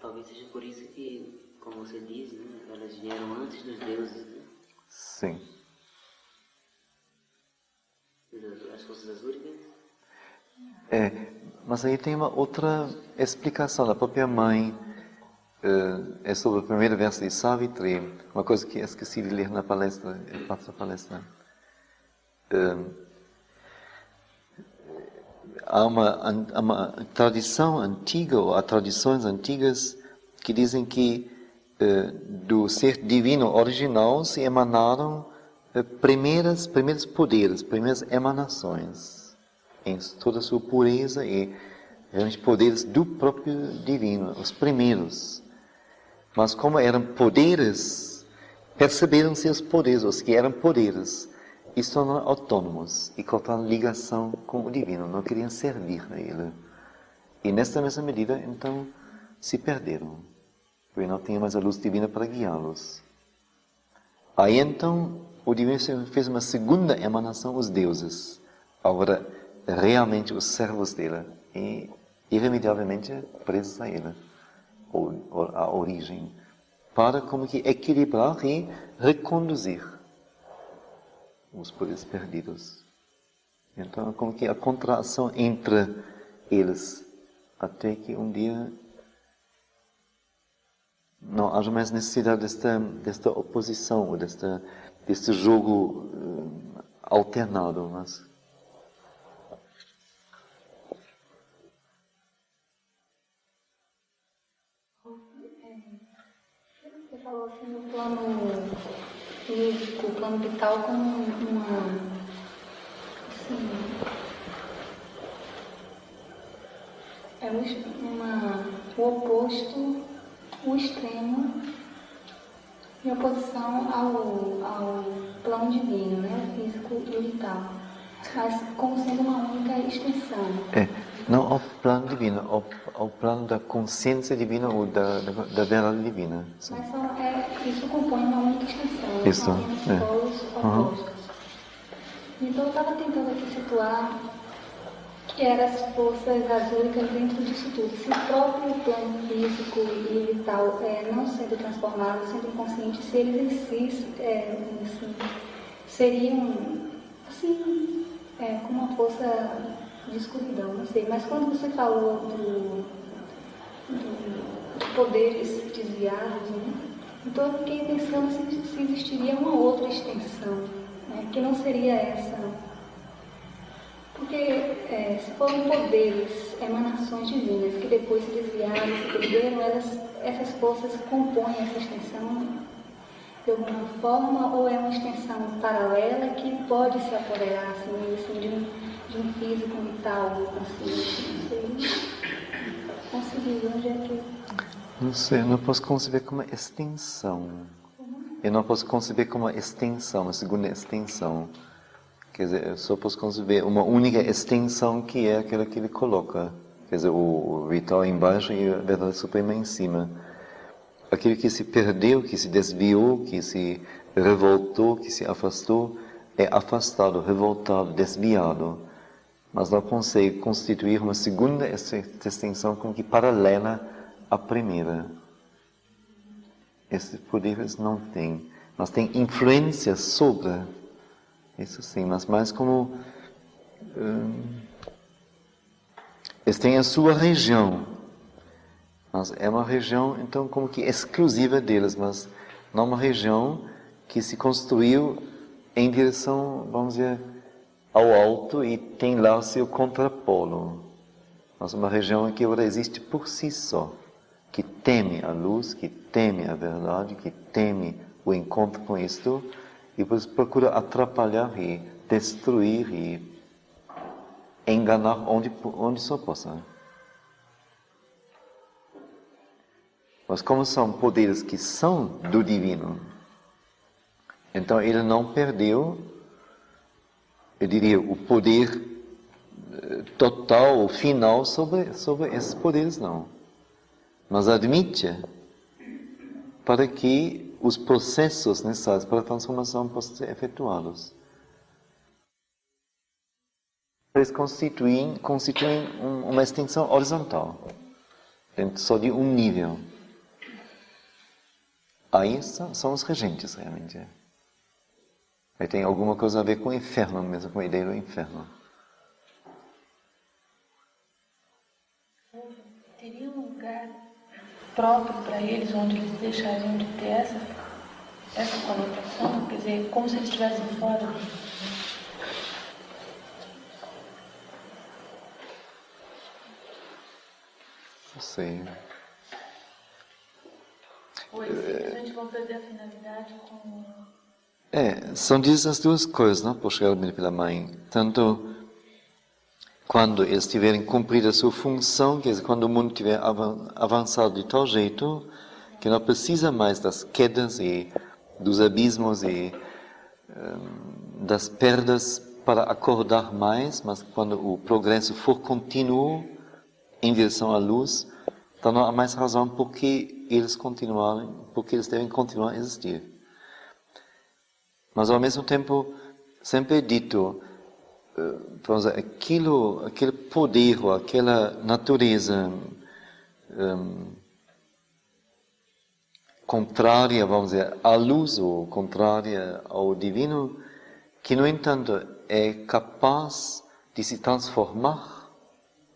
Talvez seja por isso que, como você diz, né, elas vieram antes dos deuses. Né? Sim. As forças azúricas? Mas aí tem uma outra explicação da própria mãe. É sobre o primeiro verso de Savitri, uma coisa que esqueci de ler na palestra, parte da palestra. Há uma tradição antiga, ou há tradições antigas, que dizem que do ser divino original se emanaram primeiros poderes, primeiras emanações, em toda a sua pureza e realmente poderes do próprio divino, os primeiros. Mas como eram poderes, perceberam seus poderes, os que eram poderes, e se tornaram autônomos e cortaram ligação com o divino, não queriam servir a ele. E nessa mesma medida, então, se perderam, porque não tinha mais a luz divina para guiá-los. Aí então, o divino fez uma segunda emanação, os deuses, agora realmente os servos dele, e irremediavelmente presos a ele, ou a origem, para como que equilibrar e reconduzir os poderes perdidos. Então, como que a contração entre eles, até que um dia não haja mais necessidade desta oposição, ou deste jogo alternado. Mas você falou assim no plano físico, o plano vital como o oposto, o extremo, em oposição ao plano divino, né? O físico e o vital, mas como sendo uma única extensão. Não ao plano divino, ao plano da consciência divina ou da verdade divina. Sim. Mas isso compõe uma única extensão, Isso, são apenas polos opostos. Então eu estava tentando aqui situar que eram as forças azúricas dentro disso tudo. Se o próprio plano físico e vital não sendo transformado, sendo inconsciente, se eles em si seriam assim, como uma força de escuridão, não sei. Mas quando você falou de poderes desviados, né? Então eu fiquei pensando se existiria uma outra extensão, né? Que não seria essa. Porque se foram poderes, emanações divinas, que depois se desviaram, se perderam, essas forças compõem essa extensão de alguma forma, ou é uma extensão paralela que pode se apoderar assim, de um físico vital, assim, não sei. Conseguir, onde é que... Não sei, eu não posso conceber como uma extensão. Eu não posso conceber como uma extensão, uma segunda extensão. Quer dizer, eu só posso conceber uma única extensão que é aquela que ele coloca. Quer dizer, o vital embaixo e a verdade suprema em cima. Aquilo que se perdeu, que se desviou, que se revoltou, que se afastou, é afastado, revoltado, desviado. Mas não consegue constituir uma segunda extensão como que paralela à primeira. Esses poderes não têm, mas têm influência sobre. Isso sim, mas mais como eles têm a sua região, mas é uma região então como que exclusiva deles, mas não uma região que se construiu em direção, vamos dizer, ao alto e tem lá o seu contrapolo, mas uma região que agora existe por si só, que teme a luz, que teme a verdade, que teme o encontro com isto, e depois procura atrapalhar e destruir e enganar onde só possa. Mas como são poderes que são do divino, então ele não perdeu, eu diria, o poder total ou final sobre esses poderes, não. mas admite para que os processos necessários para a transformação possam ser efetuados. Eles constituem uma extensão horizontal, dentro só de um nível. Aí são os regentes, realmente. Aí tem alguma coisa a ver com o inferno mesmo, com a ideia do inferno. Teria um lugar próprio para eles, onde eles deixariam de ter essa conotação? Quer dizer, como se eles estivessem fora? Não sei. Ou eles simplesmente vão perder a finalidade com... São as duas coisas, não? Por chegar pela mãe. Tanto quando eles tiverem cumprido a sua função, quer dizer, quando o mundo tiver avançado de tal jeito que não precisa mais das quedas e dos abismos e das perdas para acordar mais, mas quando o progresso for contínuo em direção à luz, então não há mais razão porque eles devem continuar a existir. Mas ao mesmo tempo, sempre é dito, aquele poder, ou aquela natureza contrária, vamos dizer, à luz, ou contrária ao divino, que no entanto é capaz de se transformar,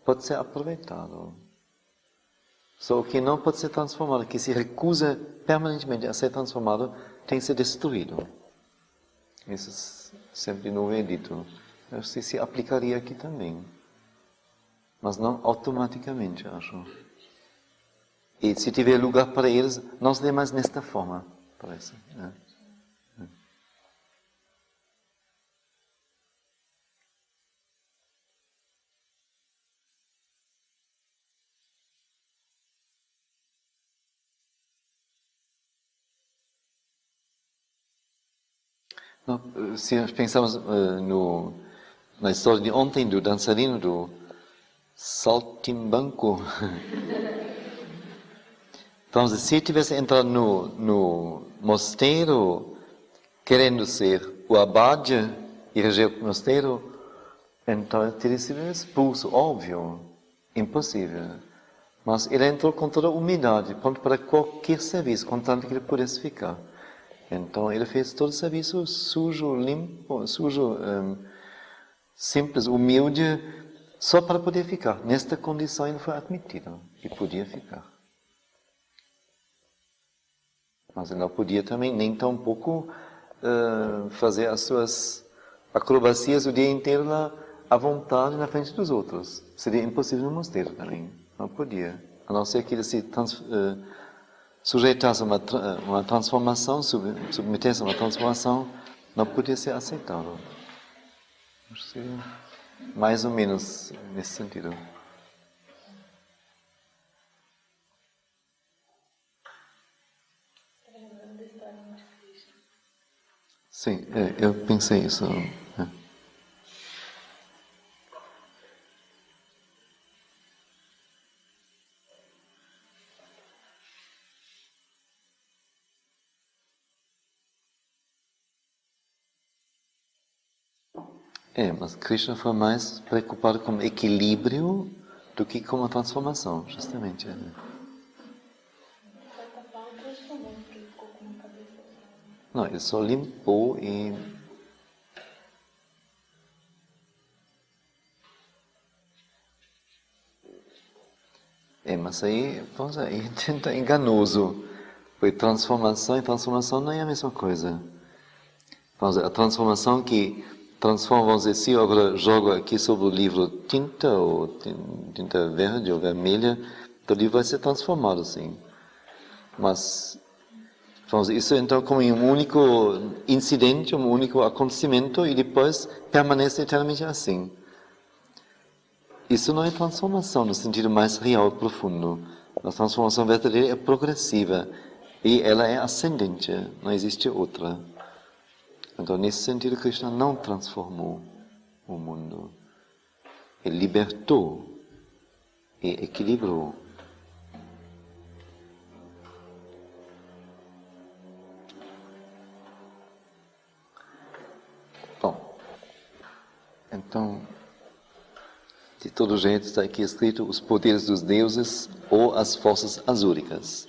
pode ser aproveitado. Só que não pode ser transformado, que se recusa permanentemente a ser transformado, tem que ser destruído. Isso sempre não é dito. Eu sei se aplicaria aqui também. Mas não automaticamente, acho. E se tiver lugar para eles, não se dê mais nesta forma, parece. Não, se nós pensamos na história de ontem do dançarino do saltimbanco, então se ele tivesse entrado no mosteiro querendo ser o abade e reger o mosteiro, então ele teria sido expulso, óbvio, impossível. Mas ele entrou com toda a humildade, pronto para qualquer serviço, contanto que ele pudesse ficar. Então ele fez todo o serviço sujo, limpo, simples, humilde, só para poder ficar. Nesta condição ele foi admitido e podia ficar. Mas ele não podia também, nem tão pouco, fazer as suas acrobacias o dia inteiro lá à vontade na frente dos outros. Seria impossível no mosteiro também. Não podia. A não ser que ele se sujeitasse a uma transformação, submetesse a uma transformação, não podia ser aceitado. Acho que seria mais ou menos nesse sentido. Sim, eu pensei isso. Mas Krishna foi mais preocupado com o equilíbrio do que com a transformação, justamente. Não, ele só limpou e... mas aí tenta enganoso. Porque transformação e transformação não é a mesma coisa. A transformação que transforma, vamos dizer, se eu agora jogo aqui sobre o livro tinta, ou tinta verde ou vermelha, então o livro vai ser transformado, sim. Mas, vamos dizer, isso então como um único incidente, um único acontecimento, e depois permanece eternamente assim. Isso não é transformação no sentido mais real, profundo. A transformação verdadeira é progressiva, e ela é ascendente, não existe outra. Então, nesse sentido, Krishna não transformou o mundo. Ele libertou e equilibrou. Então, de todo jeito está aqui escrito os poderes dos deuses ou as forças azúricas.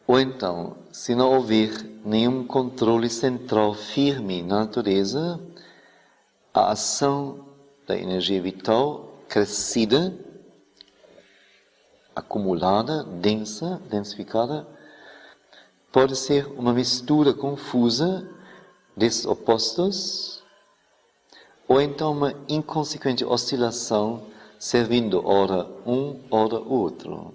Ou então, se não houver nenhum controle central firme na natureza, a ação da energia vital crescida, acumulada, densa, densificada, pode ser uma mistura confusa desses opostos, ou então uma inconsequente oscilação servindo ora um, ora outro.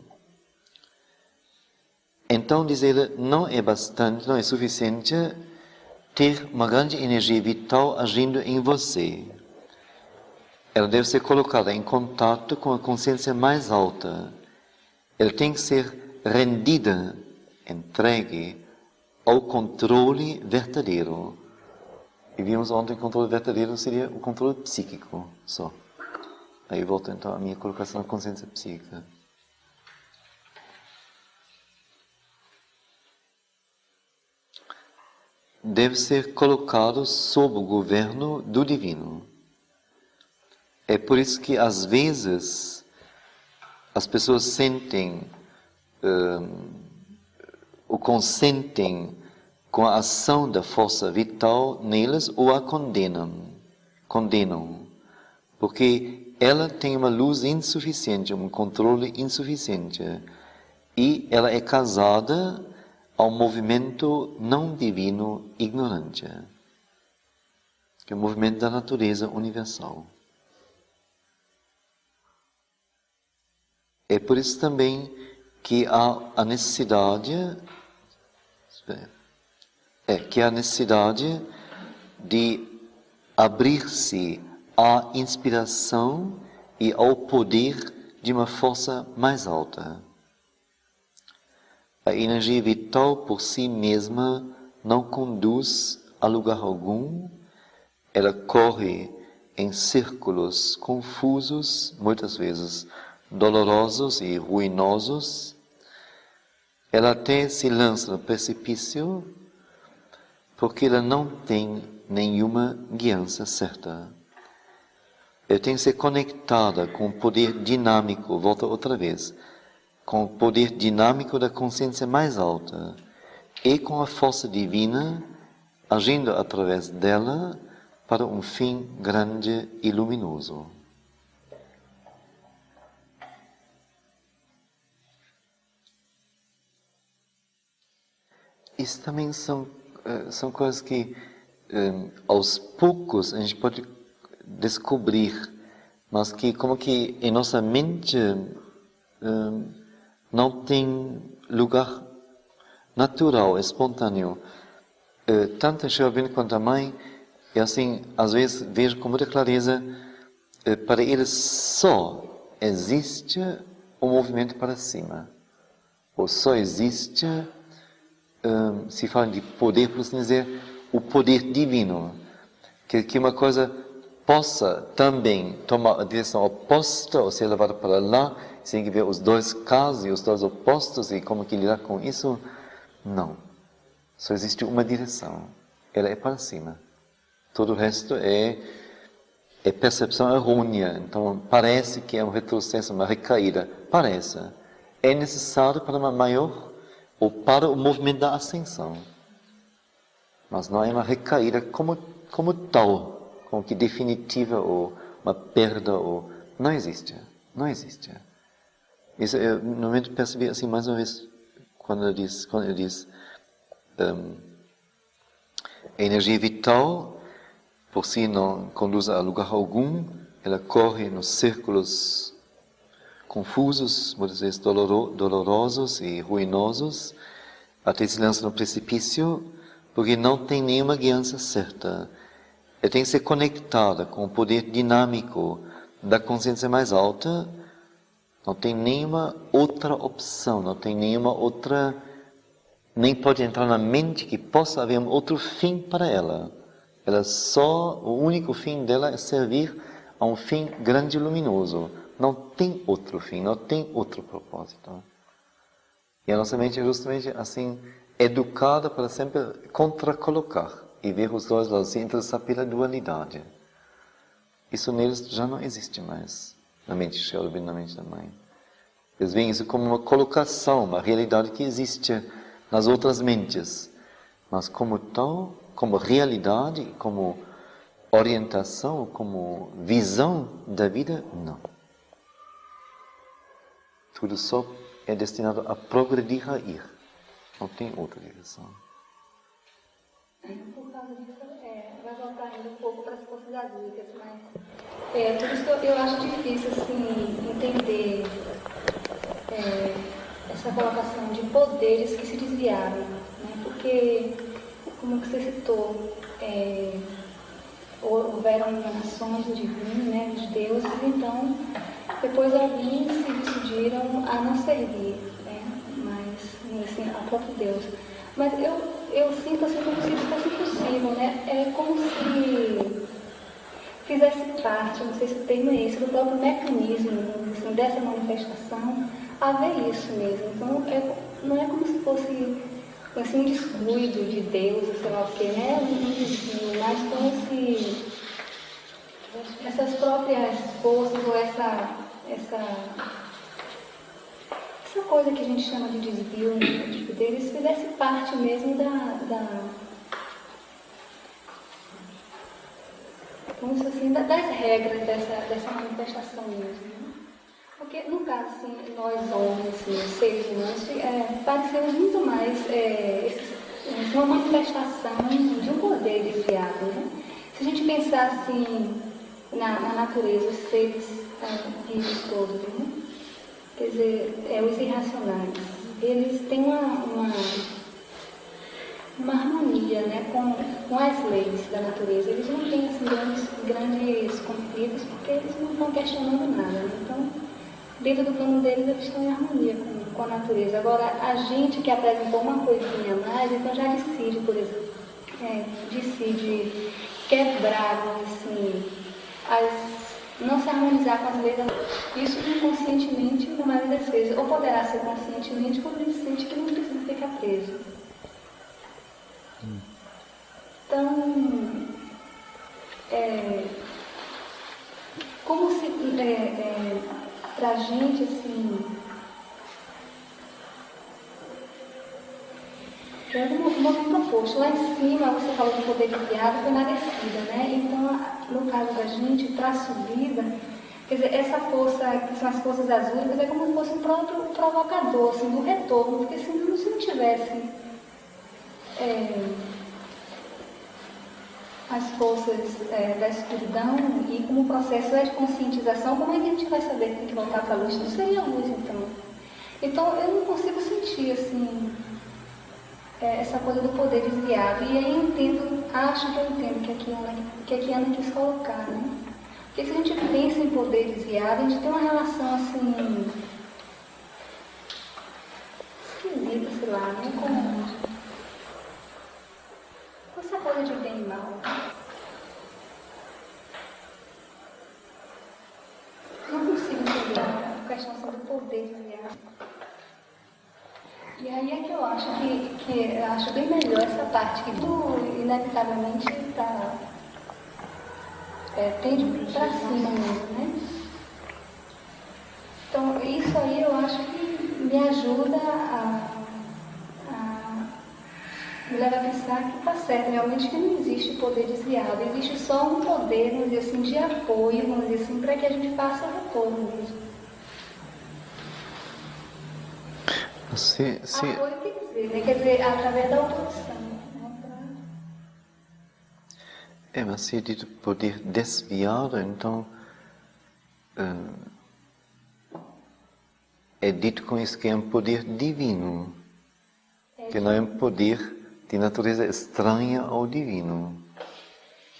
Então, diz ele, não é bastante, não é suficiente ter uma grande energia vital agindo em você. Ela deve ser colocada em contato com a consciência mais alta. Ela tem que ser rendida, entregue ao controle verdadeiro. E vimos ontem que o controle verdadeiro seria o controle psíquico só. Aí volto então à minha colocação na consciência psíquica. Deve ser colocado sob o governo do divino. É por isso que às vezes as pessoas sentem ou consentem com a ação da força vital nelas ou a condenam, porque ela tem uma luz insuficiente, um controle insuficiente, e ela é casada ao movimento não divino ignorante, que é o movimento da natureza universal. É por isso também que há a necessidade de abrir-se à inspiração e ao poder de uma força mais alta. A energia vital por si mesma não conduz a lugar algum, ela corre em círculos confusos, muitas vezes dolorosos e ruinosos, ela até se lança no precipício, porque ela não tem nenhuma guiança certa. Ela tem que ser conectada com o poder dinâmico, volta outra vez, com o poder dinâmico da consciência mais alta e com a força divina agindo através dela para um fim grande e luminoso. Isso também são coisas que aos poucos a gente pode descobrir, mas que como que em nossa mente não tem lugar natural, espontâneo. Tanto a Sherwin quanto a mãe, e assim, às vezes vejo com muita clareza, para eles só existe o movimento para cima, ou só existe, se fala de poder, por assim dizer, o poder divino, que uma coisa possa também tomar a direção oposta ou ser levada para lá, sem que ver os dois casos e os dois opostos e como que lidar com isso. Não. Só existe uma direção. Ela é para cima. Todo o resto é percepção errônea. Então parece que é um retrocesso, uma recaída. Parece. É necessário para uma maior ou para o movimento da ascensão. Mas não é uma recaída como tal, como que definitiva ou uma perda ou não existe. Não existe. Isso eu no momento percebi assim mais uma vez quando ele diz a energia vital por si não conduz a lugar algum, ela corre nos círculos confusos, muitas vezes dolorosos e ruinosos, até se lança no precipício, porque não tem nenhuma guiança certa. Ela tem que ser conectada com o poder dinâmico da consciência mais alta. Não tem nenhuma outra opção, não tem nenhuma outra, nem pode entrar na mente que possa haver um outro fim para ela. O único fim dela é servir a um fim grande e luminoso. Não tem outro fim, não tem outro propósito. E a nossa mente é justamente assim, educada para sempre contracolocar e ver os dois lados, se interessar pela dualidade. Isso neles já não existe mais, na mente de Shelby, na mente da mãe. Eles veem isso como uma colocação, uma realidade que existe nas outras mentes. Mas como tal, como realidade, como orientação, como visão da vida, não. Tudo só é destinado a progredir, a ir. Não tem outra direção. Por causa disso, vai voltar ainda um pouco para as forças adultas, mas por isso que eu acho difícil assim, entender essa colocação de poderes que se desviaram, né? Porque, como que você citou, houveram emanações do divino, né, dos deuses, então depois alguns se decidiram a não seguir, né, mas assim, ao próprio Deus. Mas eu sinto assim como se isso fosse possível, né? É como se fizesse parte, não sei se o termo é esse, do próprio mecanismo assim, dessa manifestação, haver isso mesmo. Então não é como se fosse assim, um descuido de Deus, sei lá o que, né? Um desvio, mas como se essas próprias forças ou essa coisa que a gente chama de desvio, né, de poderes, fizesse parte mesmo como se assim, das regras dessa manifestação mesmo. Né? Porque, no caso, assim, nós homens, assim, seres humanos, parecemos muito mais uma manifestação de um poder desviado. Né? Se a gente pensar assim, na natureza, os seres vivos todos, né? Quer dizer, os irracionais, eles têm uma harmonia, né, com as leis da natureza. Eles não têm assim, grandes conflitos porque eles não estão questionando nada. Né? Então, dentro do plano deles, eles estão em harmonia com a natureza. Agora, a gente que apresentou uma coisinha a mais, então já decide, por exemplo, decide quebrar, assim, não se harmonizar com as leis da natureza. Isso inconscientemente, na maioria das vezes, ou poderá ser conscientemente, quando ele sente que não precisa ficar preso. Então, como se, para a gente, assim, é um movimento oposto. Lá em cima, você falou de poder desviado, foi na descida, né? Então, no caso da gente, para a subida, quer dizer, essa força, que são as forças azuis, é como se fosse um próprio provocador, assim, do retorno, porque se não tivesse as forças da escuridão e como o processo é de conscientização, como é que a gente vai saber que tem que voltar para a luz? Não seria a luz, então. Então, eu não consigo sentir, assim, essa coisa do poder desviado. E aí eu entendo, acho que eu entendo que a Kiana quis colocar, né? Porque se a gente pensa em poder desviado, a gente tem uma relação, assim, esquisita, sei lá, né? Com essa coisa de bem e mal. Não consigo entender a questão assim, do poder desviado. E aí é que eu acho que eu acho bem melhor essa parte que tudo inevitavelmente tende para cima mesmo, né? Então isso aí eu acho que me ajuda me leva a pensar que está certo, realmente que não existe poder desviado, existe só um poder, vamos dizer assim, de apoio, vamos dizer assim, para que a gente faça o retorno mesmo. Apoio quer dizer, né? Quer dizer, através da oposição. Mas se é dito poder desviado, então é dito com isso que é um poder divino, que não é um poder de natureza estranha ao divino,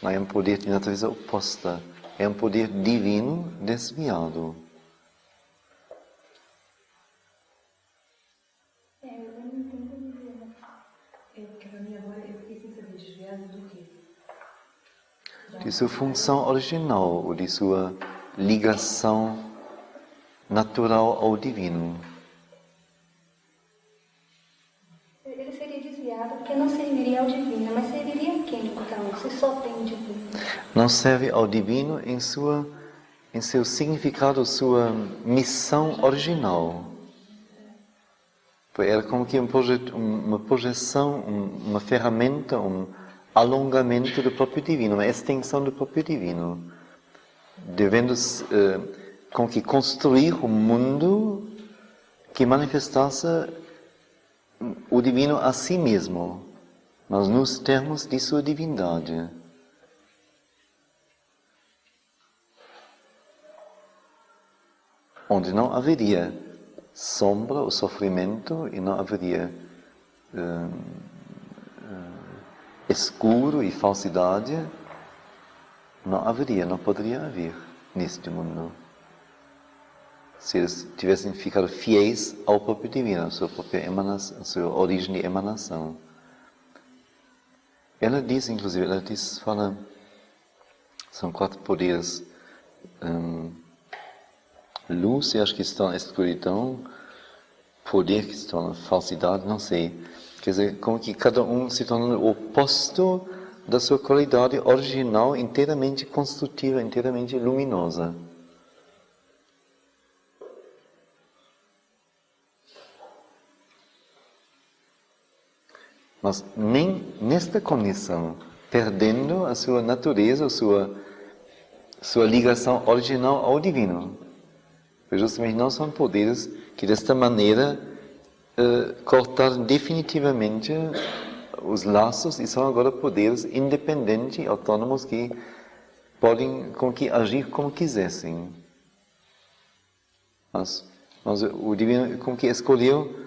não é um poder de natureza oposta, é um poder divino desviado. Porque para mim agora eu fiquei sem saber desviado do quê? De sua função original, ou de sua ligação natural ao divino. Ele seria desviado criado porque não serviria ao divino, mas serviria a quem, então, se só tem o divino? Não serve ao divino em seu significado, sua missão original. Era como que uma projeção, uma ferramenta, um alongamento do próprio divino, uma extensão do próprio divino, devendo como que construir um mundo que manifestasse o divino a si mesmo, mas nos termos de sua divindade. Onde não haveria sombra ou sofrimento e não haveria escuro e falsidade, não poderia haver neste mundo. Se eles tivessem ficado fiéis ao próprio divino, à sua própria emanação, à sua origem de emanação. Ela diz, inclusive, fala, são 4 poderes, luz, eu acho que está na escuridão, poder que se torna falsidade, não sei. Quer dizer, como que cada um se torna o oposto da sua qualidade original, inteiramente construtiva, inteiramente luminosa. Mas nem nesta condição, perdendo a sua natureza, a sua ligação original ao divino. Porque justamente não são poderes que desta maneira cortaram definitivamente os laços e são agora poderes independentes, autônomos, que podem agir como quisessem. Mas o divino como que escolheu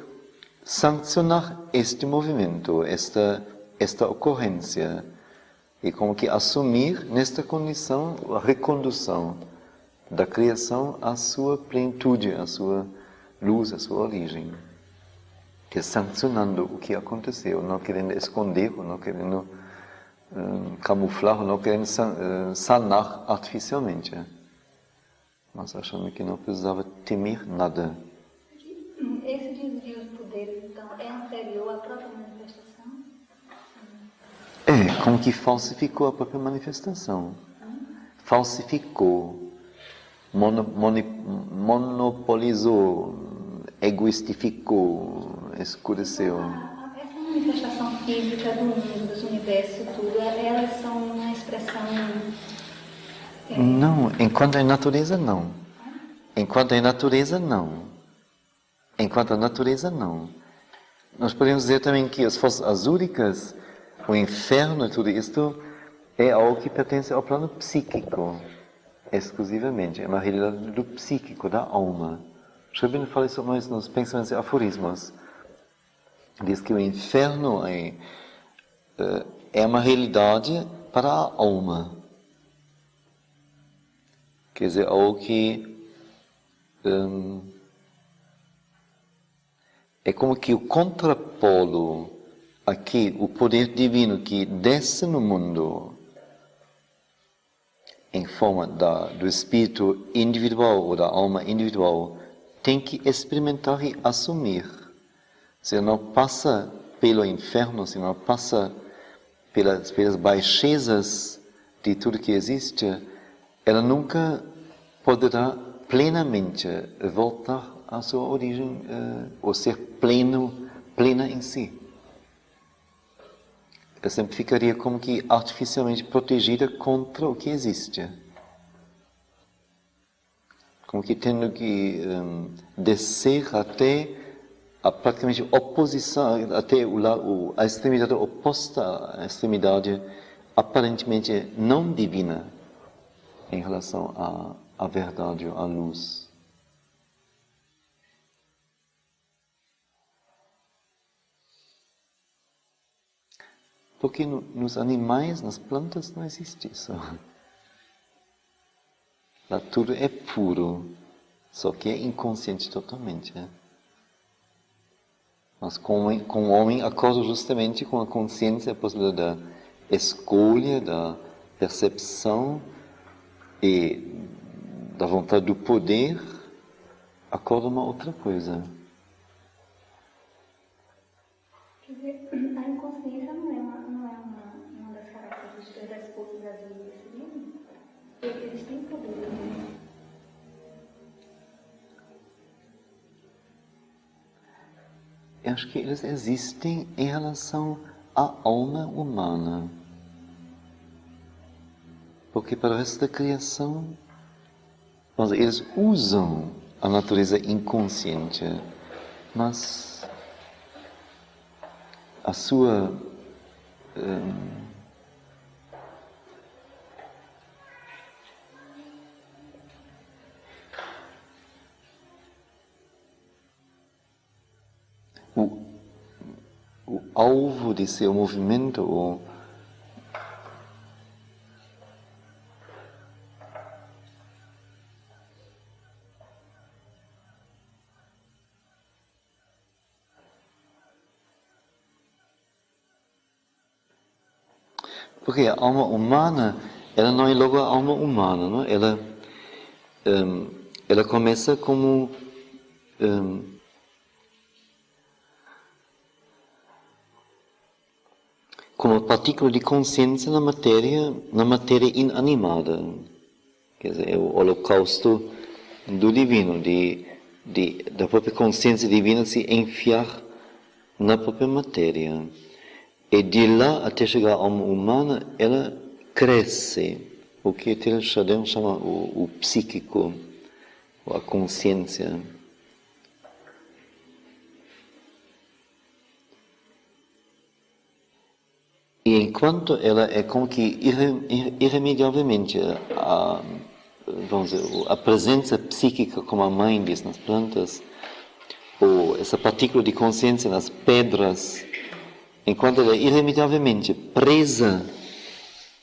sancionar este movimento, esta ocorrência, e como que assumir nesta condição a recondução da criação à sua plenitude, à sua luz, à sua origem. Que é sancionando o que aconteceu, não querendo esconder, não querendo camuflar, não querendo sanar artificialmente. Mas achando que não precisava temer nada. Esse desvio de poderes, então, é anterior à própria manifestação? É, como que falsificou a própria manifestação. Falsificou, monopolizou, egoistificou, escureceu. Essa manifestação física do mundo, dos universos, tudo, elas são uma expressão... Não, enquanto é natureza, não. Enquanto é natureza, não. Enquanto a natureza, não. Nós podemos dizer também que as forças azúricas, o inferno, tudo isto, é algo que pertence ao plano psíquico, exclusivamente. É uma realidade do psíquico, da alma. Schrödinger fala isso mais nos pensamentos e aforismos. Diz que o inferno é uma realidade para a alma. Quer dizer, algo que... é como que o contrapolo aqui, o poder divino que desce no mundo em forma do espírito individual ou da alma individual, tem que experimentar e assumir. Se não passa pelo inferno, se não passa pelas baixezas de tudo que existe, ela nunca poderá plenamente voltar à sua origem, ou ser plena em si. Ela sempre ficaria como que artificialmente protegida contra o que existe. Como que tendo que descer até a praticamente oposição, até a extremidade oposta à extremidade aparentemente não divina em relação à verdade, à luz. Porque nos animais, nas plantas, não existe isso. Lá tudo é puro, só que é inconsciente totalmente. Mas com o homem acorda justamente com a consciência, a possibilidade da escolha, da percepção e da vontade do poder, acorda uma outra coisa. Quer dizer, a têm poder também. Eu acho que eles existem em relação à alma humana. Porque para o resto da criação, eles usam a natureza inconsciente, mas a sua o alvo de seu movimento, porque a alma humana, ela não é logo a alma humana, não? Ela começa como partícula de consciência na matéria inanimada. Quer dizer, é o holocausto do divino, da própria consciência divina se enfiar na própria matéria. E de lá até chegar à alma humana, ela cresce, o que Teilhard de Chardin chama o psíquico, ou a consciência. E enquanto ela é como que irremediavelmente a presença psíquica, como a mãe diz nas plantas, ou essa partícula de consciência nas pedras, enquanto ela é irremediavelmente presa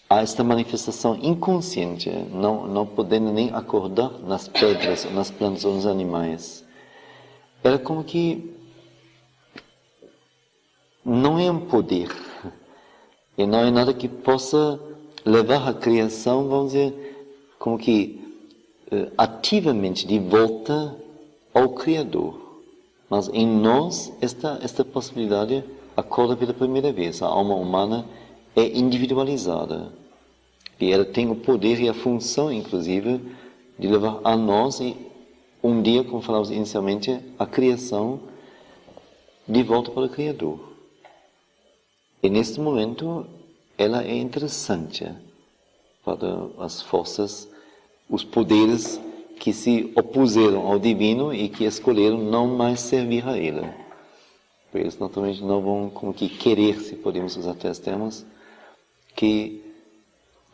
a esta manifestação inconsciente, não podendo nem acordar nas pedras, ou nas plantas ou nos animais, ela como que não é um poder. E não é nada que possa levar a criação, vamos dizer, como que ativamente de volta ao Criador. Mas em nós, esta possibilidade acorda pela primeira vez. A alma humana é individualizada. E ela tem o poder e a função, inclusive, de levar a nós, e um dia, como falamos inicialmente, a criação de volta para o Criador. E neste momento, ela é interessante para as forças, os poderes que se opuseram ao divino e que escolheram não mais servir a ele. Eles naturalmente não vão como que querer, se podemos usar até os termos, que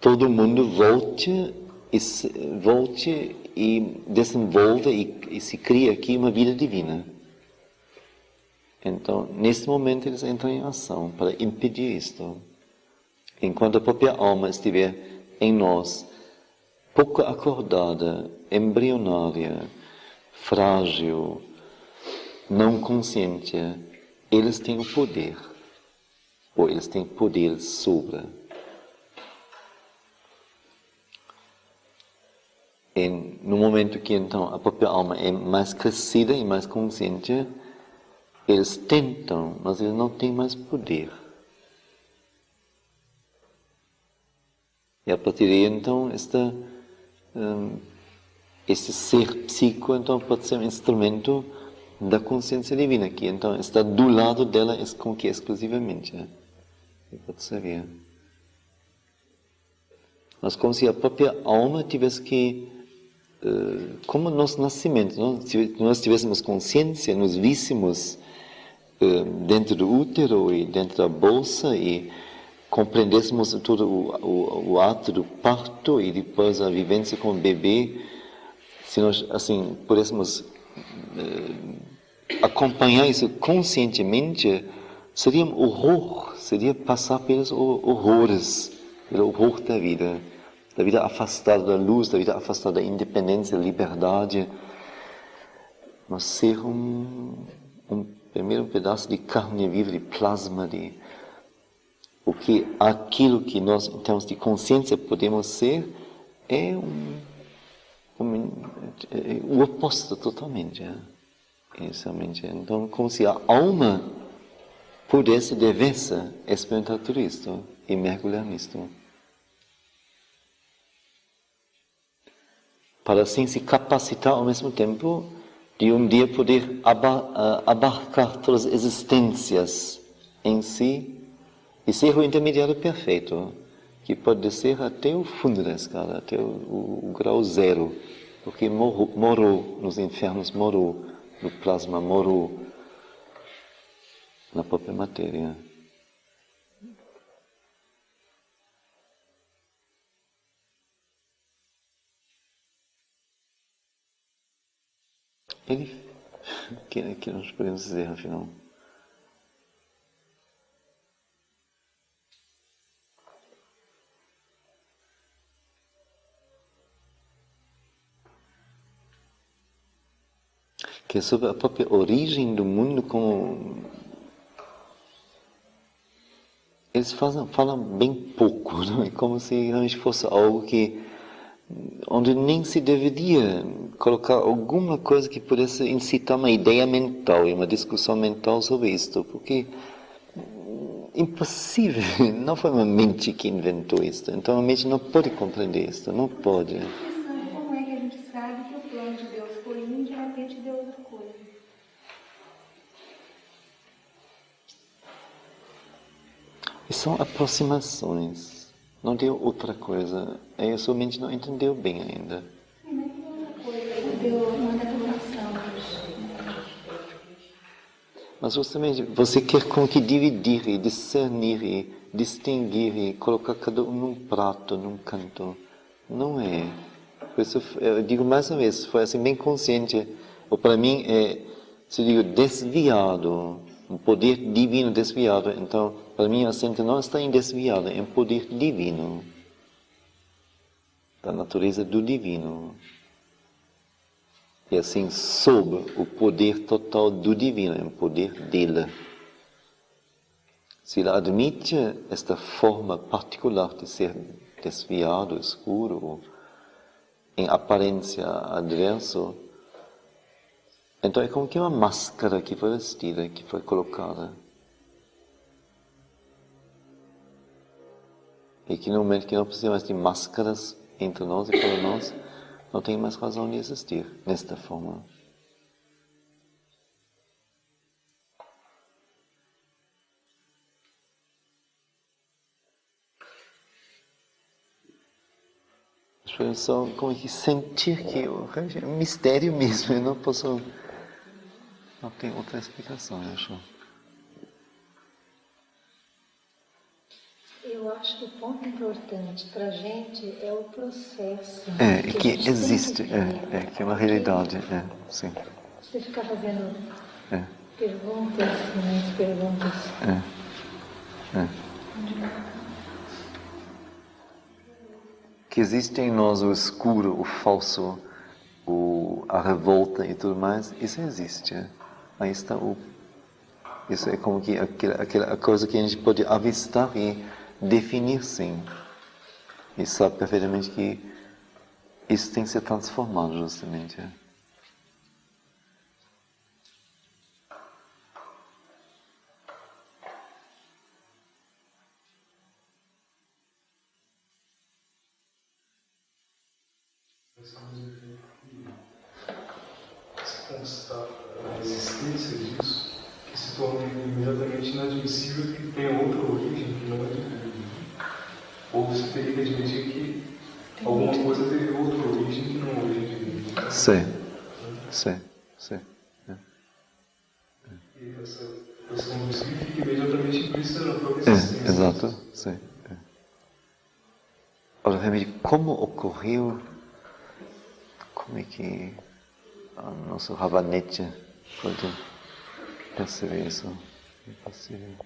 todo mundo volte e desenvolva e se crie aqui uma vida divina. Então, nesse momento, eles entram em ação para impedir isto. Enquanto a própria alma estiver em nós, pouco acordada, embrionária, frágil, não consciente, eles têm o poder, ou eles têm poder sobre. E no momento que então a própria alma é mais crescida e mais consciente, eles tentam, mas eles não têm mais poder. E a partir daí, então, este ser psíquico então, pode ser um instrumento da consciência divina, que então está do lado dela como que exclusivamente. Pode ser. Mas como se a própria alma tivesse que, como nosso nascimento, não? Se nós tivéssemos consciência, nos víssemos dentro do útero e dentro da bolsa e compreendêssemos todo o ato do parto e depois a vivência com o bebê, se nós assim pudéssemos acompanhar isso conscientemente, seria um horror, seria passar pelos horrores, pelo horror da vida afastada da luz, da vida afastada da independência, da liberdade, mas ser primeiro um pedaço de carne viva, de plasma, aquilo que nós, em termos de consciência, podemos ser, é o oposto totalmente, inicialmente. Então, como se a alma devesse experimentar tudo isto e mergulhar nisto. para assim se capacitar ao mesmo tempo de um dia poder abarcar todas as existências em si e ser o intermediário perfeito, que pode descer até o fundo da escada, até o grau zero, porque morou nos infernos, morou no plasma, morou na própria matéria. Que nós podemos dizer, afinal? Que é sobre a própria origem do mundo, como eles falam bem pouco, não é? Como se realmente fosse algo onde nem se deveria colocar alguma coisa que pudesse incitar uma ideia mental e uma discussão mental sobre isto, porque impossível, não foi uma mente que inventou isto, então a mente não pode compreender isto, não pode. Como é que a gente sabe que o plano de Deus foi um e de repente deu outra coisa? E são aproximações, não deu outra coisa, a sua mente não entendeu bem ainda. Não deu outra coisa, deu uma decoração. Mas justamente você quer como que dividir e discernir e distinguir e colocar cada um num prato, num canto. Não é. Por isso eu digo mais uma vez, foi assim bem consciente. Ou para mim se eu digo desviado, um poder divino desviado, então para mim a ciência não está em desviado, é um poder divino, da natureza do divino. E assim, sob o poder total do divino, é o poder dele. Se ele admite esta forma particular de ser desviado, escuro, em aparência adverso, então é como que uma máscara que foi vestida, que foi colocada. E que no momento que não precisa mais de máscaras entre nós e para nós, não tem mais razão de existir nesta forma. As pessoas só como que sentir que é um mistério mesmo, eu não posso... Não tem outra explicação, eu acho. Eu acho que o ponto importante para a gente é o processo. Que existe, que é uma realidade, sim. Você ficar fazendo perguntas, mais perguntas. Que existe em nós o escuro, o falso, a revolta e tudo mais, isso existe. Aí está isso é como que aquela coisa que a gente pode avistar e definir, sim. E sabe perfeitamente que isso tem que ser transformado, justamente. Se constar a existência disso, que se torna imediatamente inadmissível que tenha outra origem que não é divina. Ou você teria que admitir que alguma coisa teve outra origem que não é origem divina. Sim. E essa questão do si fica imediatamente implícita na própria existência. Exato, sim. Ora, realmente, como ocorreu, como é que o nosso rabanete pode perceber isso? É possível.